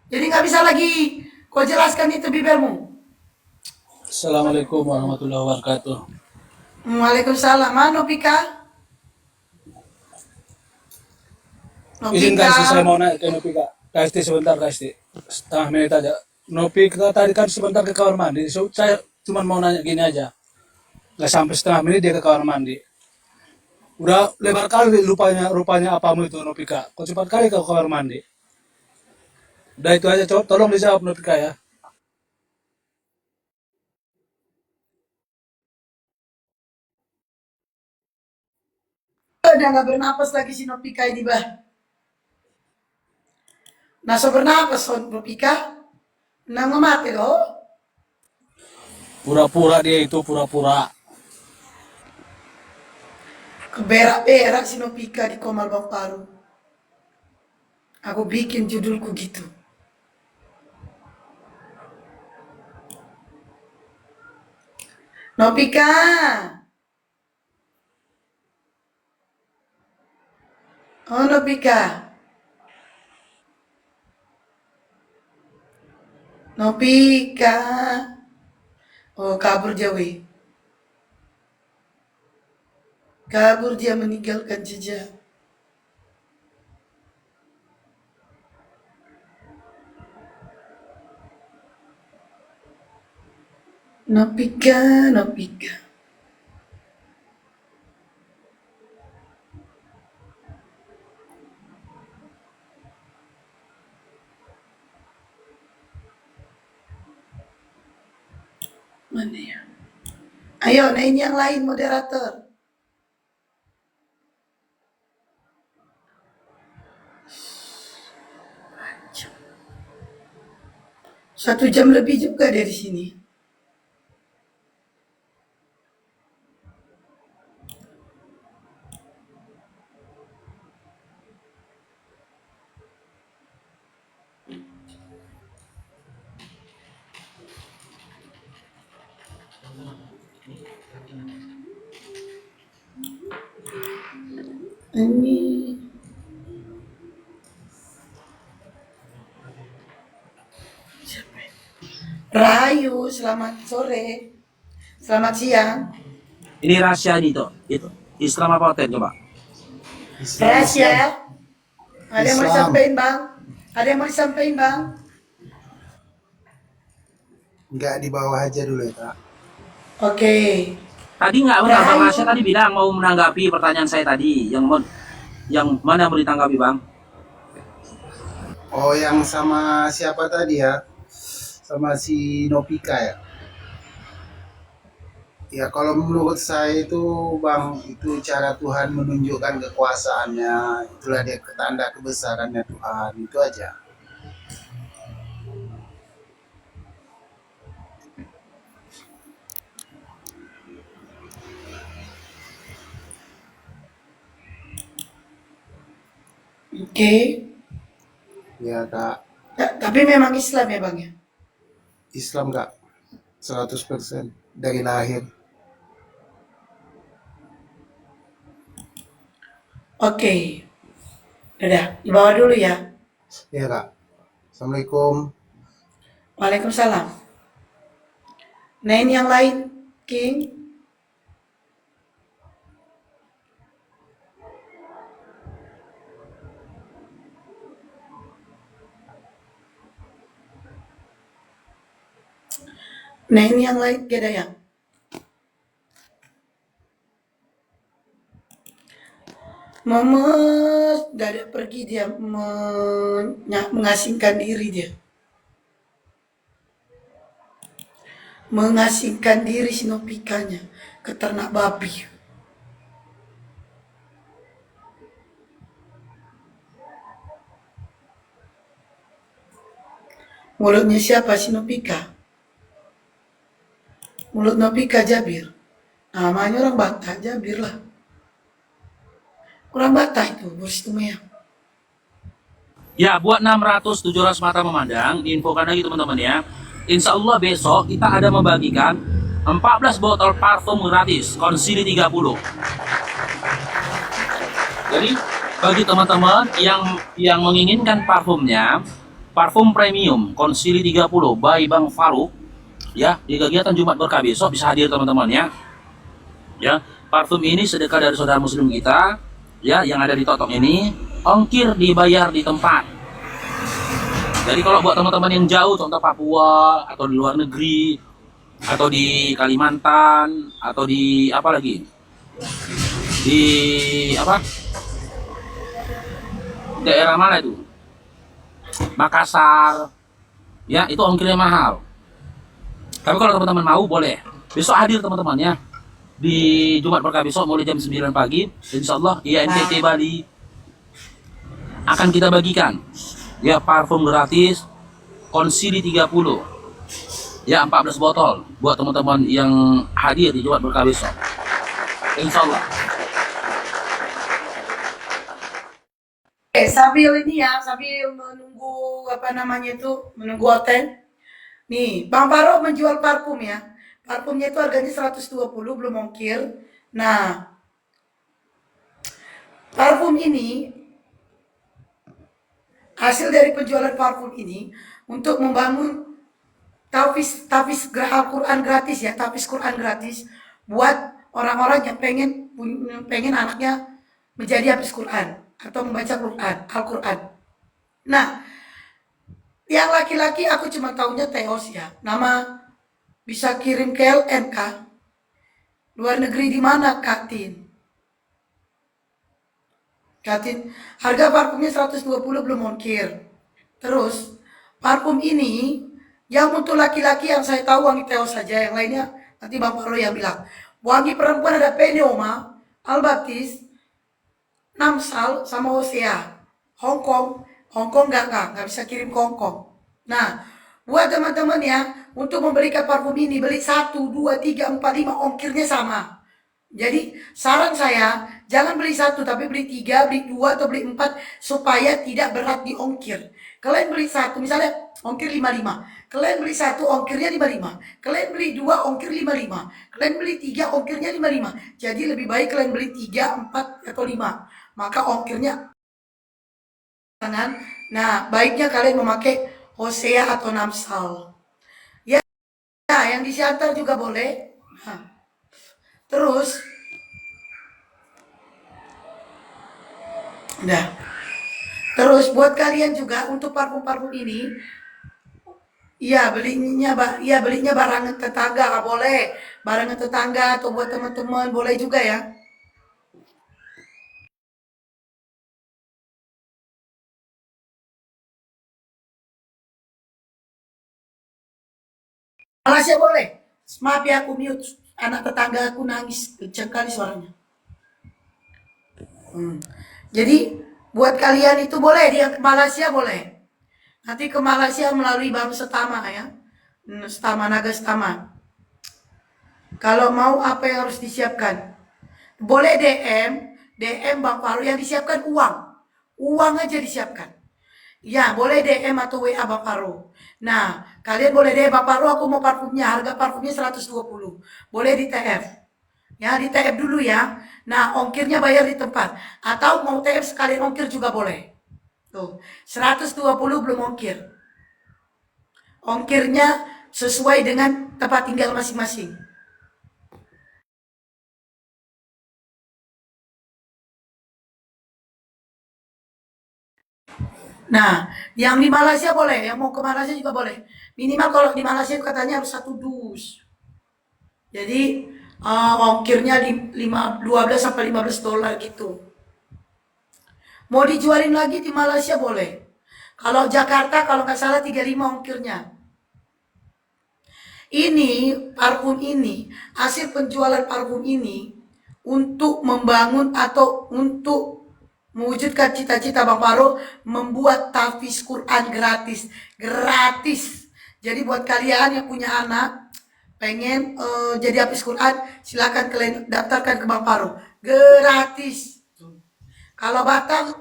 Jadi nggak bisa lagi kau jelaskan itu bibirmu. Assalamualaikum warahmatullahi wabarakatuh. Waalaikumsalam. Mana Nopika? Izinkan sih saya mau naik ke Nopika. KST sebentar KST. Setengah menit aja. Nopika tadi kan sebentar ke kamar mandi. So, saya cuma mau nanya gini aja. Nggak sampai setengah menit dia ke kamar mandi. Udah lebar kali rupanya apamu itu Nopika. Kok cepat kali ke kamar mandi. Udah itu aja, tolong dijawab Nopika ya. Udah nggak bernapas lagi si Nopika ini bah. Nah so bernapas so Nopika. Nah mati loh. Pura-pura dia itu, pura-pura. Keberak-berak si Nopika di Komal Bangparu. Aku bikin judulku gitu. Nopika. Oh Nopika. Nopika. Oh kabur dia weh. Kabur dia meninggalkan jejak. Nopika, Nopika. Mana ya? Ayo, nah ini yang lain moderator. Satu jam lebih juga dari sini. Ini Rayu, selamat sore. Selamat siang. Ini rahasia itu. Islam apa hotel coba? Rahasia. Ada yang mau disampaikan bang? Ada yang mau disampaikan bang? Enggak, di bawah aja dulu ya Kak. Oke. Tadi nggak benar, Bang Rahayu. Rasya tadi bilang mau menanggapi pertanyaan saya tadi. Yang mana yang mau ditanggapi, Bang? Oh, yang sama siapa tadi ya? Sama si Nopika ya? Ya kalau menurut saya itu Bang, itu cara Tuhan menunjukkan kekuasaannya. Itulah dia tanda kebesarannya Tuhan. Itu aja. Oke. Ya Kak, Tapi memang Islam ya bang ya? Islam Kak. 100% dari lahir. Oke. Udah, dibawa dulu ya. Ya Kak. Assalamualaikum. Waalaikumsalam. Nah ini yang lain, King. Nah ini yang lain, gak ada yang. Memes, gak ada pergi dia mengasingkan diri dia. Mengasingkan diri si Nopikanya ke ternak babi. Mulutnya siapa si Nopika? Mulut Nopika Jabir. Namanya orang Batak, Jabir lah. Orang Batak itu, Bursitumea. Ya, buat 600-700 mata memandang, diinfokan lagi teman-teman ya. Insya Allah besok kita ada membagikan 14 botol parfum gratis, konsili 30. Jadi bagi teman-teman yang menginginkan parfumnya, parfum premium konsili 30 by Bang Faruk, ya, di kegiatan Jumat Berkah besok bisa hadir teman-teman ya. Ya, parfum ini sedekah dari saudara muslim kita, ya, yang ada di Totok ini, ongkir dibayar di tempat. Jadi kalau buat teman-teman yang jauh, contoh Papua atau di luar negeri atau di Kalimantan atau di apa lagi? Di apa? Daerah mana itu? Makassar. Ya, itu ongkirnya mahal. Tapi kalau teman-teman mau boleh. Besok hadir teman-teman ya. Di Jumat Berkah besok mulai jam 9 pagi. Insyaallah INTT Bali akan kita bagikan ya parfum gratis konsili 30. Ya 14 botol buat teman-teman yang hadir di Jumat Berkah besok. Insyaallah. Sambil ini ya, sambil menunggu apa namanya itu, menunggu hotel. Nih, Bang Faro menjual parfum ya. Parfumnya itu harganya 120 belum ongkir. Nah, parfum ini hasil dari penjualan parfum ini untuk membangun tafis Al-Quran gratis ya, tafis Quran gratis buat orang-orang yang pengen anaknya menjadi hafiz Quran atau membaca Quran, Al-Quran. Nah, yang laki-laki aku cuma tahunya Teos ya. Nama bisa kirim ke LN Kak. Luar negeri di mana Kak Tin? Kak Tin, harga parfumnya 120 belum ongkir. Terus parfum ini yang untuk laki-laki yang saya tahu wangi Teos saja, yang lainnya nanti Bang Faro yang bilang. Wangi perempuan ada Peneoma, Albatis, Namsal sama Hosea. Hongkong nggak bisa kirim ke Hongkong. Nah, buat teman-teman ya, untuk memberikan parfum ini beli 1, 2, 3, 4, 5 ongkirnya sama. Jadi saran saya jangan beli 1 tapi beli 3, beli 2 atau beli 4 supaya tidak berat di ongkir. Kalian beli 1 misalnya ongkir 55. Kalian beli 1 ongkirnya 55. Kalian beli 2 ongkir 55. Kalian beli 3 ongkirnya 55. Jadi lebih baik kalian beli 3, 4 atau 5. Maka ongkirnya tangan. Nah, baiknya kalian memakai Hosea atau Namsal. Ya, yang di Siantar juga boleh. Nah, terus, nah, terus buat kalian juga untuk parfum-parfum ini, belinya barangan tetangga, boleh. Barangan tetangga atau buat teman-teman boleh juga ya. Malaysia boleh. Maaf ya aku mute. Anak tetangga aku nangis kenceng kali suaranya. Jadi buat kalian itu boleh, dia ke Malaysia boleh. Nanti ke Malaysia melalui Bang Setama ya. Setama Naga Setama. Kalau mau apa yang harus disiapkan? Boleh DM Bang Faro yang disiapkan uang. Uang aja disiapkan. Ya, boleh DM atau WA Bang Faro. Nah, kalian boleh DM Bang Faro, aku mau parfumnya, harga parfumnya 120. Boleh di TF. Ya, di TF dulu ya. Nah, ongkirnya bayar di tempat. Atau mau TF sekalian ongkir juga boleh. Tuh, 120 belum ongkir. Ongkirnya sesuai dengan tempat tinggal masing-masing. Nah, yang di Malaysia boleh, yang mau ke Malaysia juga boleh. Minimal kalau di Malaysia katanya harus 1 dus. Jadi ongkirnya di 12 sampai 15 dolar gitu. Mau dijualin lagi di Malaysia boleh. Kalau Jakarta kalau nggak salah 35 ongkirnya. Ini parfum ini, hasil penjualan parfum ini untuk membangun atau untuk mewujudkan cita-cita Bang Faro membuat tahfiz Quran gratis. Jadi buat kalian yang punya anak pengen jadi hafiz Quran, silakan kalian daftarkan ke Bang Faro. Gratis. Kalau Batam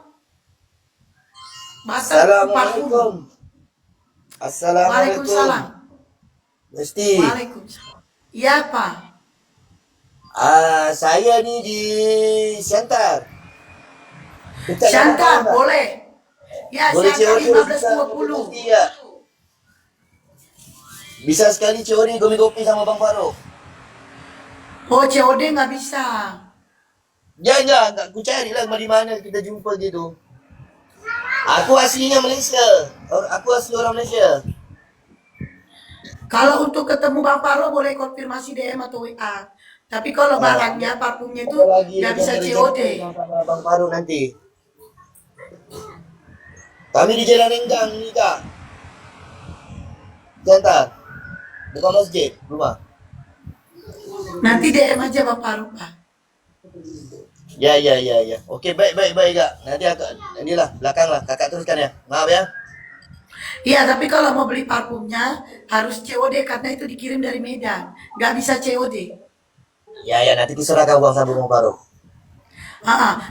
Assalamualaikum. Assalamualaikum. Waalaikumsalam. Besti. Waalaikumsalam. Iya Pak. Saya nih di Siantar. Dekat dengan Syantar, kawan, Pak. boleh. Ya, Boleh Syantar COD, bisa 15.20. iya. Bisa sekali COD gomi-gopi sama Bang Faruk. Oh, COD nggak bisa. Jangan, aku cari lah di mana kita jumpa gitu. Aku aslinya Malaysia. Aku asli orang Malaysia. Kalau untuk ketemu Bang Faro boleh konfirmasi DM atau WA. Tapi kalau barangnya, parfumnya itu Lagi nggak bisa rencana COD. sama Bang Faruk nanti. Kami di Jalan Renggang nih, Kak. Siantar. Dekat masjid, rumah. Nanti DM aja Bang Faro, Pak. Ya. Okey, baik, Kak. Nanti inilah, belakang lah. Kakak teruskan ya. Maaf ya. Iya, tapi kalau mau beli parfumnya harus COD karena itu dikirim dari Medan. Nggak bisa COD. Ya, nanti terserah kau Bang sama Bang Faruk.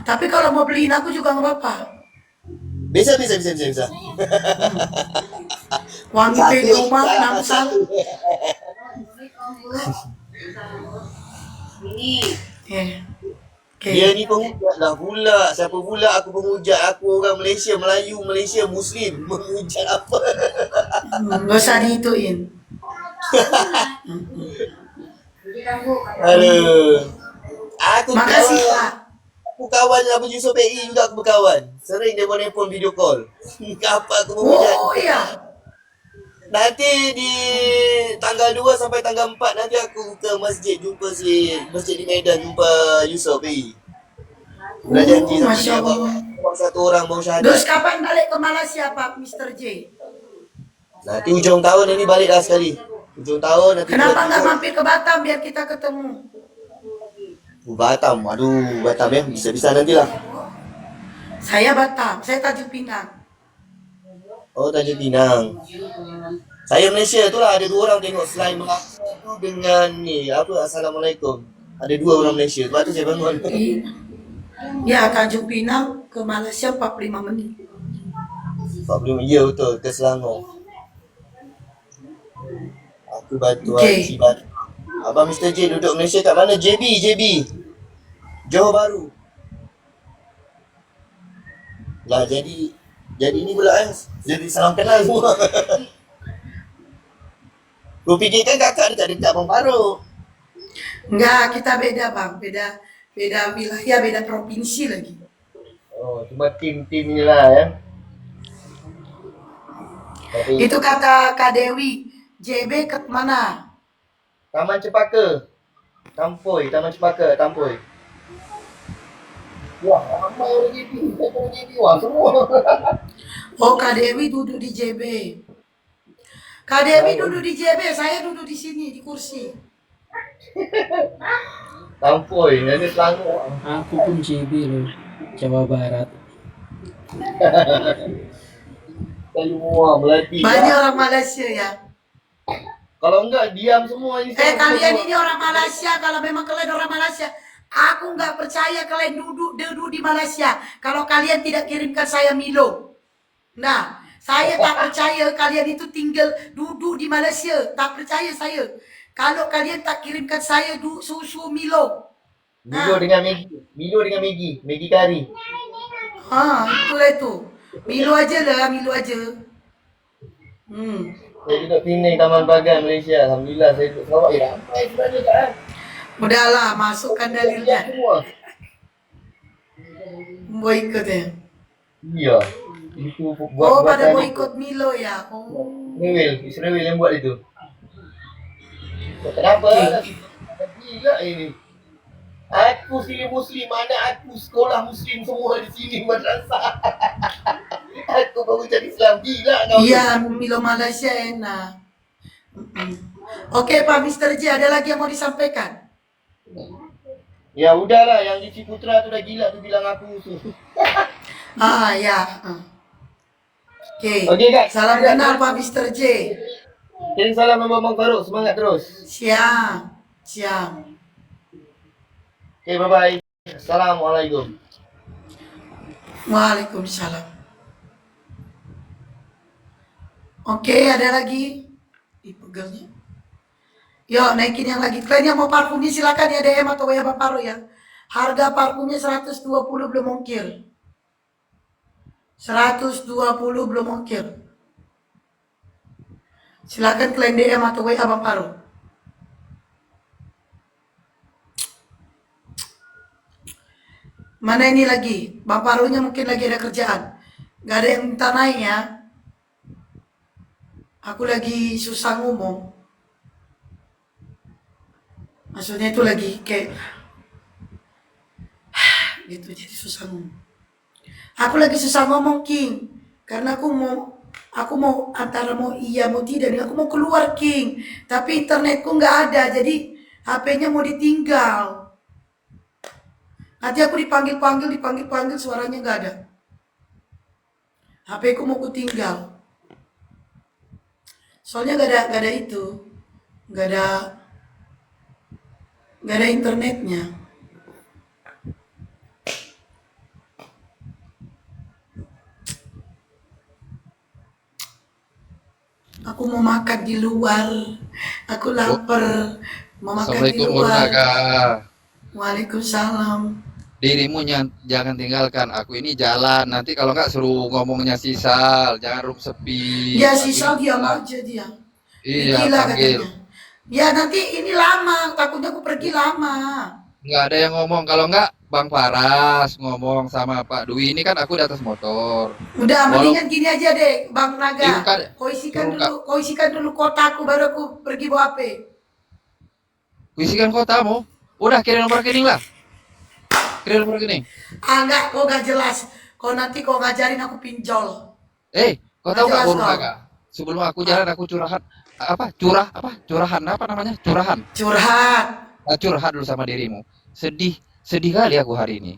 Tapi kalau mau beliin aku juga nggak apa-apa. Bisa. Wangi Satu, PD rumah, Namsal. Ya. Oke. Dia ni penghujat lah pula. Siapa pula aku penghujat? Aku orang Malaysia, Melayu, Malaysia, Muslim. Menghujat apa? Nggak usah dihituin. Aduh. Aku Makasih kawan. Pak. Aku kawan Abu Yusuf PI juga aku berkawan. Sering dia telefon video call. Apa aku menghujat? Oh iya. Nanti di tanggal 2 sampai tanggal 4 nanti aku ke masjid jumpa masjid di Medan jumpa Yusof PI. Dah janji sama Masya dia Allah. bawa satu orang mau Terus syahadat. kapan balik ke Malaysia Pak, Mr. J? Nanti ujung tahun ini balik dah sekali. Ujung tahun nanti. Kenapa nggak mampir ke Batam biar kita ketemu? Batam, aduh Batam ya, bisa nantilah. Saya Batam, saya Tanjung Pinang. Oh Tanjung Pinang. Saya Malaysia itulah ada 2 orang tengok selain mengaku tu dengan ni apa Assalamualaikum. Ada 2 orang Malaysia, sebab tu saya bangun. Ya, Tanjung Pinang ke Malaysia 45 menit. 40 ya betul ke Selangor. Aku bantu Okey. Haji Batu. Abang Mr. J duduk Malaysia kat mana? JB. Johor Bahru. Lah jadi ini pula jadi salam kenal semua. Aku fikirkan kakak dekat-dekat Bang Faruk. Enggak, kita beda Bang, beda wilayah, beda provinsi lagi. Oh, cuma tim-tim ni lah ya. Tapi Itu kata Kak Dewi, JB ke mana? Taman Cepaka. Tampoi. Wah, ramai orang JB. Orang JB. Wah, semua. Oh, Kak Dewi duduk di JB. Kak Dewi duduk di JB, saya duduk di sini di kursi. Tampoi. Nanti Selangor. Aku pun JB loh, Jawa Barat. Semua Melati. Banyak orang Malaysia ya. Kalau enggak, diam semua ini. Kalian ini orang Malaysia, kalau memang kalian orang Malaysia, aku nggak percaya kalian duduk di Malaysia. Kalau kalian tidak kirimkan saya Milo. Nah, saya tak percaya kalian itu tinggal duduk di Malaysia. Tak percaya saya. Kalau kalian tak kirimkan saya susu Milo. Milo dengan Maggi. Maggi kari. Itulah itu. Milo aja lah, Milo aja. Saya duduk Penang, Taman Pagar, Malaysia. Alhamdulillah saya duduk Sarawak. Ramai sebenarnya kan. Udahlah, masukkan dalilnya. Semua. Boikot ya. Iya. Itu Oh, pada boikot Milo ya. Oh. Israel yang buat itu. Kenapa? Gila ini. Aku sini Muslim, anak aku sekolah Muslim semua di sini madrasah. Aku baru jadi Islam, gila kau. Iya, Milo Malaysia enak. Oke Pak Mr. J, ada lagi yang mau disampaikan? Ya udahlah, yang di Ciputra tu dah gila tu bilang aku usus. Ya. Oke. Okey, guys. Salam kenal Pak Mr. J. Kirim salam sama Bang Faruk, semangat terus. Siap. Okay, bye-bye. Assalamualaikum. Waalaikumsalam. Oke, ada lagi? Pegelnya. Yuk naikin yang lagi. Kalian yang mau parfumnya silakan ya DM atau WA Bang Paru ya. Harga parfumnya 120 belum ongkir. 120 belum ongkir. Silakan kalian DM atau WA Bang Paru. Mana ini lagi? Bang Parunya mungkin lagi ada kerjaan. Gak ada yang minta naik ya. Aku lagi susah ngomong. Maksudnya itu lagi kayak gitu, jadi susah ngomong. Aku lagi susah ngomong King, karena aku mau antara mau iya mau tidak, aku mau keluar King, tapi internetku nggak ada, jadi HP-nya mau ditinggal. Nanti aku dipanggil suaranya nggak ada. HP ku mau kutinggal. Soalnya nggak ada itu, nggak ada internetnya. Aku mau makan di luar. Aku lapar. Mau makan di Assalamualaikum luar. Naga. Waalaikumsalam. Dirimu jangan tinggalkan. Aku ini jalan. Nanti kalau nggak suruh ngomongnya sisal. Jangan room sepi. Ya sisal diam aja dia. Iya, Gila panggil. katanya. Ya nanti ini lama. Takutnya aku pergi lama. Nggak ada yang ngomong. Kalau nggak, Bang Paras ngomong sama Pak Dwi. Ini kan aku di atas motor. Udah Walau mendingan gini aja deh Bang Naga. dibuka, Kau isikan dibuka. dulu kotaku baru aku pergi bawa HP. Kuisikan kotamu. Udah kirim nomor rekening lah. Kirim nomor rekening. Enggak, kau gak jelas. Kau nanti kau ngajarin aku pinjol. Kau Nggak tahu nggak jelas Bang kau. Naga? Sebelum aku jalan aku curahan. Curahan apa namanya? Curahan. Curhat. Curhat dulu sama dirimu. Sedih kali aku hari ini.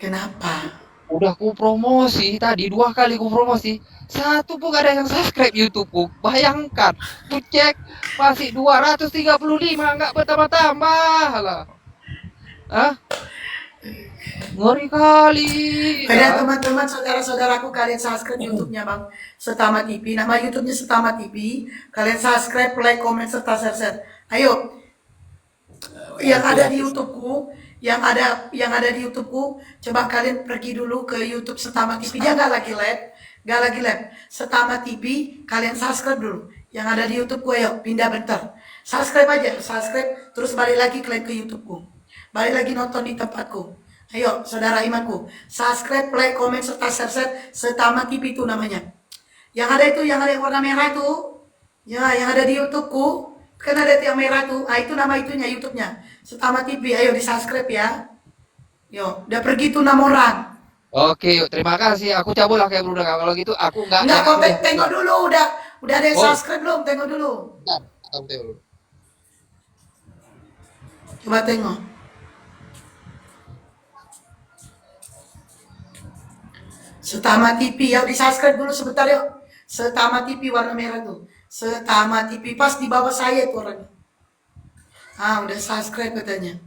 Kenapa? Udah ku promosi tadi 2 kali ku promosi. Satu pun gak ada yang subscribe YouTubeku. Bayangkan, ku cek masih 235 nggak bertambah-tambah lah. Hah? Ngeri kali. Ada teman-teman saudara-saudaraku kalian subscribe YouTube-nya Bang Setama TV. Nama YouTube-nya Setama TV. Kalian subscribe, like, comment serta share. Ayo, yang ada di YouTubeku, yang ada di YouTubeku, coba kalian pergi dulu ke YouTube Setama TV. Dia nggak lagi live, Setama TV. Kalian subscribe dulu. Yang ada di YouTubeku, ayo pindah bentar. Subscribe aja, subscribe, terus balik lagi kalian ke YouTubeku. Balik lagi nonton di tempatku. Ayo, saudara imanku, subscribe, like, comment serta share. Setama TV itu namanya. Yang ada itu, yang ada yang warna merah itu, ya, yang ada di YouTubeku, kan ada yang merah tuh. Ah, itu nama itunya YouTube-nya. Setama TV. Ayo di subscribe ya. Yo, udah pergi tuh 6 orang. Oke, yuk, terima kasih. Aku cabut lah kayak Bruda. Kalau gitu aku nggak. Enggak, kau tengok dulu. Udah ada yang Oh. subscribe belum? Tengok dulu. Bentar, aku tengok dulu. Coba tengok. Setama TV. Yuk di subscribe dulu sebentar yuk. Setama TV warna merah tuh. Setama TV. Pas di bawah saya tuh orangnya. Ah, udah subscribe katanya.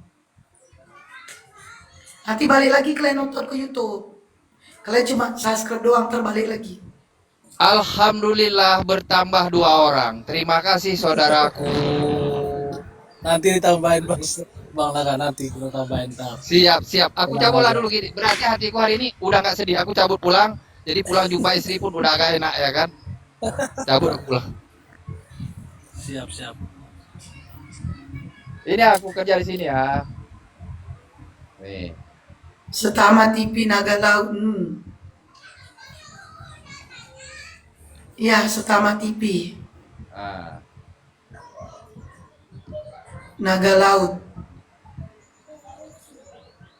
Nanti balik lagi kalian nonton ke YouTube. Kalian cuma subscribe doang, terbalik lagi. Alhamdulillah bertambah 2 orang. Terima kasih saudaraku. Nanti ditambahin Bang Naga, nanti kita tambahin tam. Siap. Aku cabut lah dulu gini. Berarti hatiku hari ini udah nggak sedih. Aku cabut pulang. Jadi pulang jumpa istri pun udah agak enak ya kan. Cabut aku pulang. Siap. Ini aku kerja di sini ya. Nih. Setama TV Naga Laut. Ya, Setama TV Ah. Naga Laut.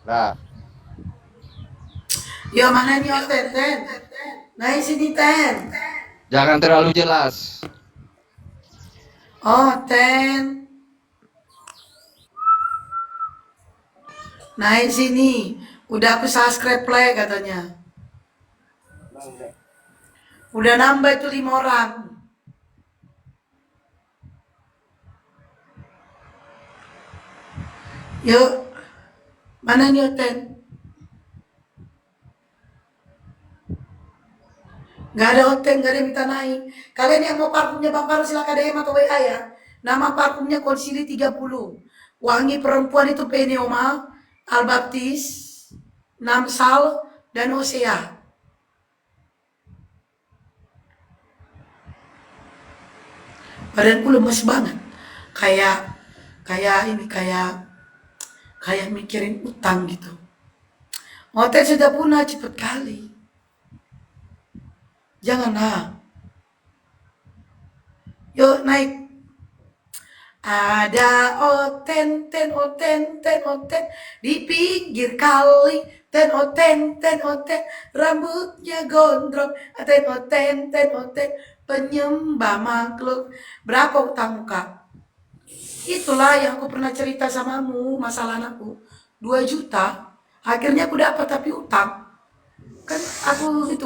Lah. Ya mana nih oh, Ten? Naik sini Ten. Jangan terlalu jelas. Oh Ten. Naik sini. Udah aku subscribe play katanya. Udah nambah itu 5 orang. Yuk. Mana nih Ten? Gak ada hotel, gak ada yang minta naik. Kalian yang mau parfumnya Bang Paru silakan DM atau WA ya. Nama parfumnya Konsili 30. Wangi perempuan itu Peneoma, Albaptis, Namsal, dan Osea. Badanku lemes banget. Kayak mikirin utang gitu. Hotel sudah punah cepet kali. Janganlah. Yuk naik. Ada oten di pinggir kali. Ten oten, rambutnya gondrong. Ten oten, penyembah makhluk. Berapa utang muka? Itulah yang aku pernah cerita samamu, masalah anakku. 2 juta. Akhirnya aku dapat tapi utang. Kan aku itu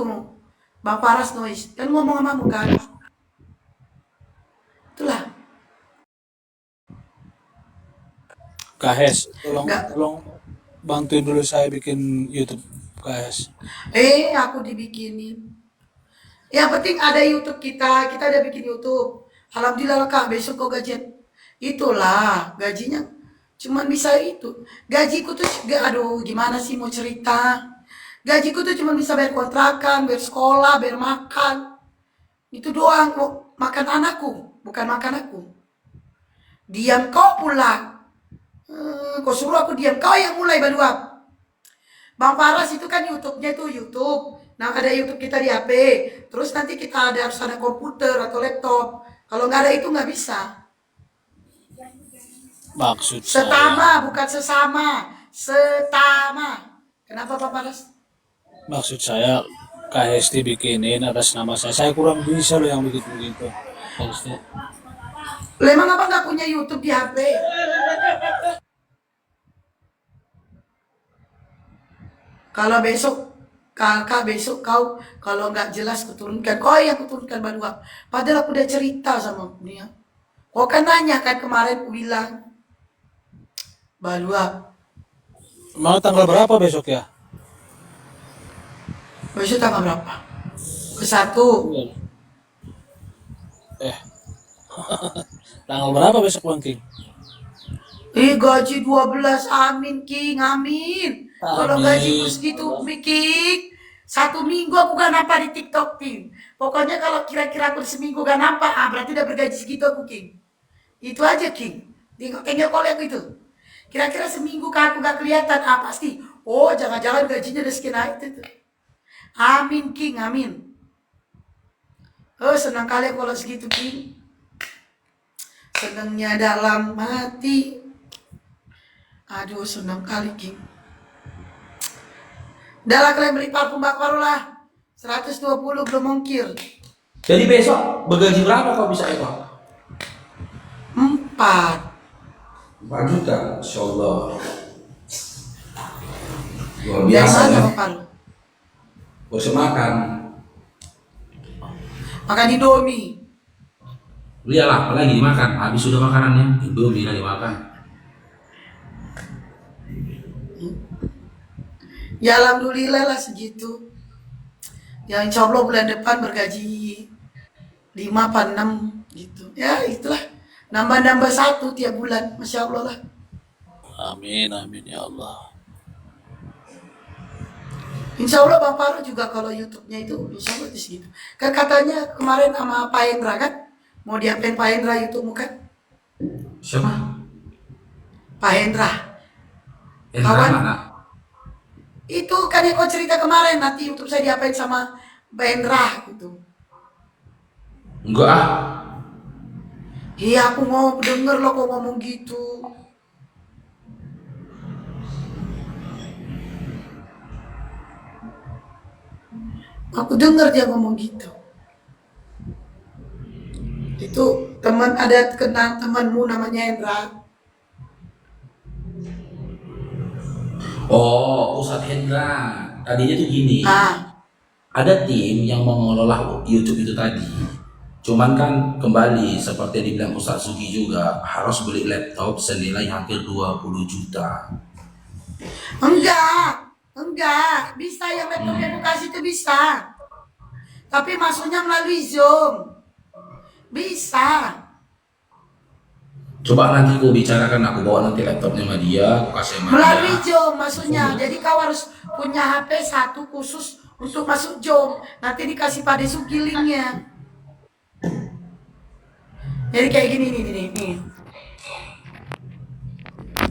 Bang Paras noise. Dan ngomong sama kamu kan. Itulah. KS, tolong Enggak. tolong bantuin dulu saya bikin YouTube KS. Aku dibikinin. Yang penting ada YouTube kita udah bikin YouTube. Alhamdulillah Kak, besok kau gajian. Itulah, gajinya cuman bisa itu. Gajiku tuh aduh gimana sih mau cerita. Gajiku tuh cuma bisa bayar kontrakan, bayar sekolah, bayar makan. Itu doang kok, makan anakku, bukan makan aku. Diam kau pulang. Kau suruh aku diam, kau yang mulai baruap. Bang Paras itu kan YouTube-nya itu YouTube. Nah ada YouTube kita di HP. Terus nanti kita harus ada komputer atau laptop. Kalau nggak ada itu nggak bisa. Maksud saya, Setama bukan sesama. Setama. Kenapa Bang Paras? maksud saya KST bikinin atas nama saya. Saya kurang bisa loh yang begitu-begitu. KST. Emang apa nggak punya YouTube di HP? Kalau besok kakak besok kau kalau nggak jelas kuturunkan, kau yang kuturunkan baru. Padahal aku udah cerita sama dia. Kau kan nanya kan kemarin aku bilang baru. Mau tanggal berapa besok ya? Besok tanggal berapa? Ke-1. Tanggal berapa besok Bang King? Gaji 12, amin King, amin. Kalau Amin. gaji segitu King, 1 minggu aku gak nampak di TikTok King. Pokoknya kalau kira-kira aku seminggu gak nampak, berarti udah bergaji segitu aku King. Itu aja King. Tengok kolek aku itu. Kira-kira seminggu aku gak kelihatan, pasti. Oh jangan-jangan gajinya udah sekian itu. Amin King, amin. Senang kali kalau segitu King. Senangnya dalam hati. Aduh senang kali King. Udah kalian beli parfum bakwaru lah. 120 belum ongkir. Jadi besok bergaji berapa kau bisa Eko? 4. 4 juta, Insya Allah. Luar Dari biasa mana ya. Bapak lu? Bosan makan. Makan Indomie. Lihatlah, apalagi dimakan. Habis sudah makanannya, Indomie lah dimakan. Ya alhamdulillah lah segitu. Ya insya Allah bulan depan bergaji 5 apa 6 gitu. Ya itulah. Nambah-nambah 1 tiap bulan. Masya Allah lah. Amin, amin ya Allah. Insya Allah Bang Paru juga kalau YouTube-nya itu insya Allah di segitu. Kan katanya kemarin sama Pak Hendra kan mau diapain Pak Hendra YouTube kan? Siapa? Pak Hendra. Hendra Kawan. mana? Itu kan yang kau cerita kemarin nanti YouTube saya diapain sama Pak Hendra gitu. Enggak ah. Iya aku mau denger lo kok ngomong gitu. Aku dengar dia ngomong gitu. Itu teman ada kenal temanmu namanya Hendra. Oh, Ustadz Hendra. Tadinya tuh gini. Ada tim yang mengelola YouTube itu tadi. Cuman kan kembali seperti yang dibilang Ustadz Sugi juga harus beli laptop senilai hampir 20 juta. Enggak, bisa yang laptop yang aku kasih itu bisa. Tapi masuknya melalui Zoom. Bisa. Coba nanti kau bicarakan, aku bawa nanti laptopnya sama dia, aku kasih sama Melalui dia. Jom maksudnya. Jadi kau harus punya HP satu khusus untuk masuk Jom. Nanti dikasih pada Sugi linknya. Jadi kayak gini nih.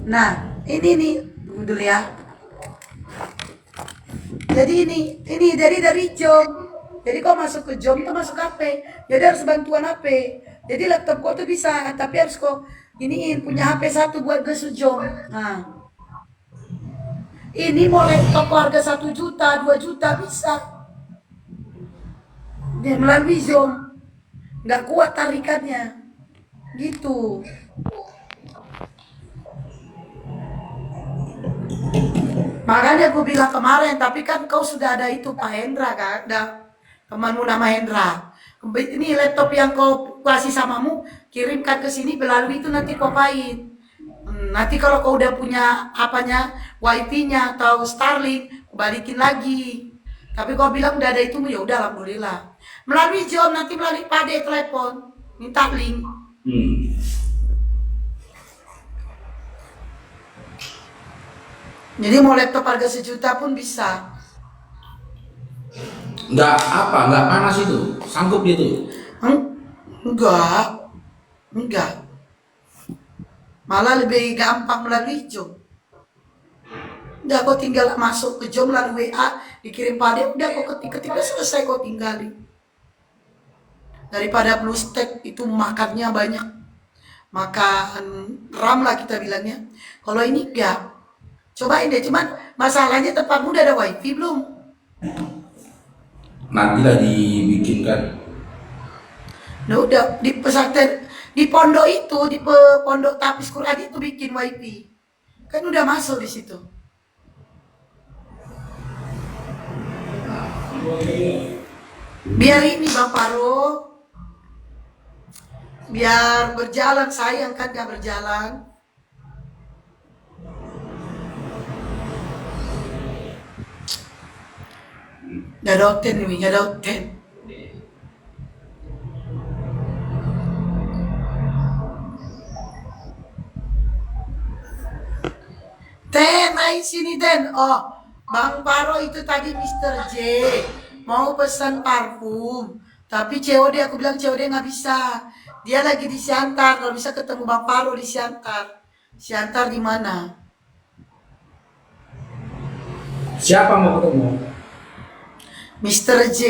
Nah, ini nih, tunggu dulu ya. Jadi ini jadi dari Jom. Jadi kau masuk ke Jom tuh masuk HP. Jadi harus bantuan HP. Jadi laptop kau tuh bisa, tapi harus kau iniin punya HP satu buat ke Jom. Nah, ini mau laptop harga 1 juta, 2 juta bisa. Dia melalui Jom. Nggak kuat tarikannya. Gitu. Makanya gue bilang kemarin, tapi kan kau sudah ada itu Pak Hendra kan, ada temanmu nama Hendra. Ini laptop yang kau kasih samamu, kirimkan ke sini melalui itu nanti kau pain. Nanti kalau kau udah punya apanya, wifi-nya atau Starlink, balikin lagi. Tapi kau bilang udah ada itu, ya udah alhamdulillah. Melalui Jom nanti melalui Pade telepon, minta link. Jadi mau laptop harga 1 juta pun bisa. Nggak panas itu, sanggup dia tuh. Enggak. Malah lebih gampang melalui Jom. Udah kau tinggal masuk ke Jom melalui WA, dikirim pada, udah kau ketik-ketik, udah selesai kau tinggalin. Daripada BlueStack itu makannya banyak. Makan RAM lah kita bilangnya. Kalau ini enggak. Cobain deh, cuman masalahnya tempatmu udah ada wifi belum? Nantilah dibikinkan. Nah udah di pesantren, di pondok itu, di pondok Tapis Quran itu bikin wifi. Kan udah masuk di situ. Biar ini Bang Paro, biar berjalan, sayang kan gak berjalan. Gak ada hotel nih, gak ada hotel. Ten, naik sini Den. Oh, Bang Paro itu tadi Mr. J mau pesan parfum, tapi COD aku bilang COD nggak bisa. Dia lagi di Siantar. Kalau bisa ketemu Bang Paro di Siantar. Siantar di mana? Siapa mau ketemu? Mr. J.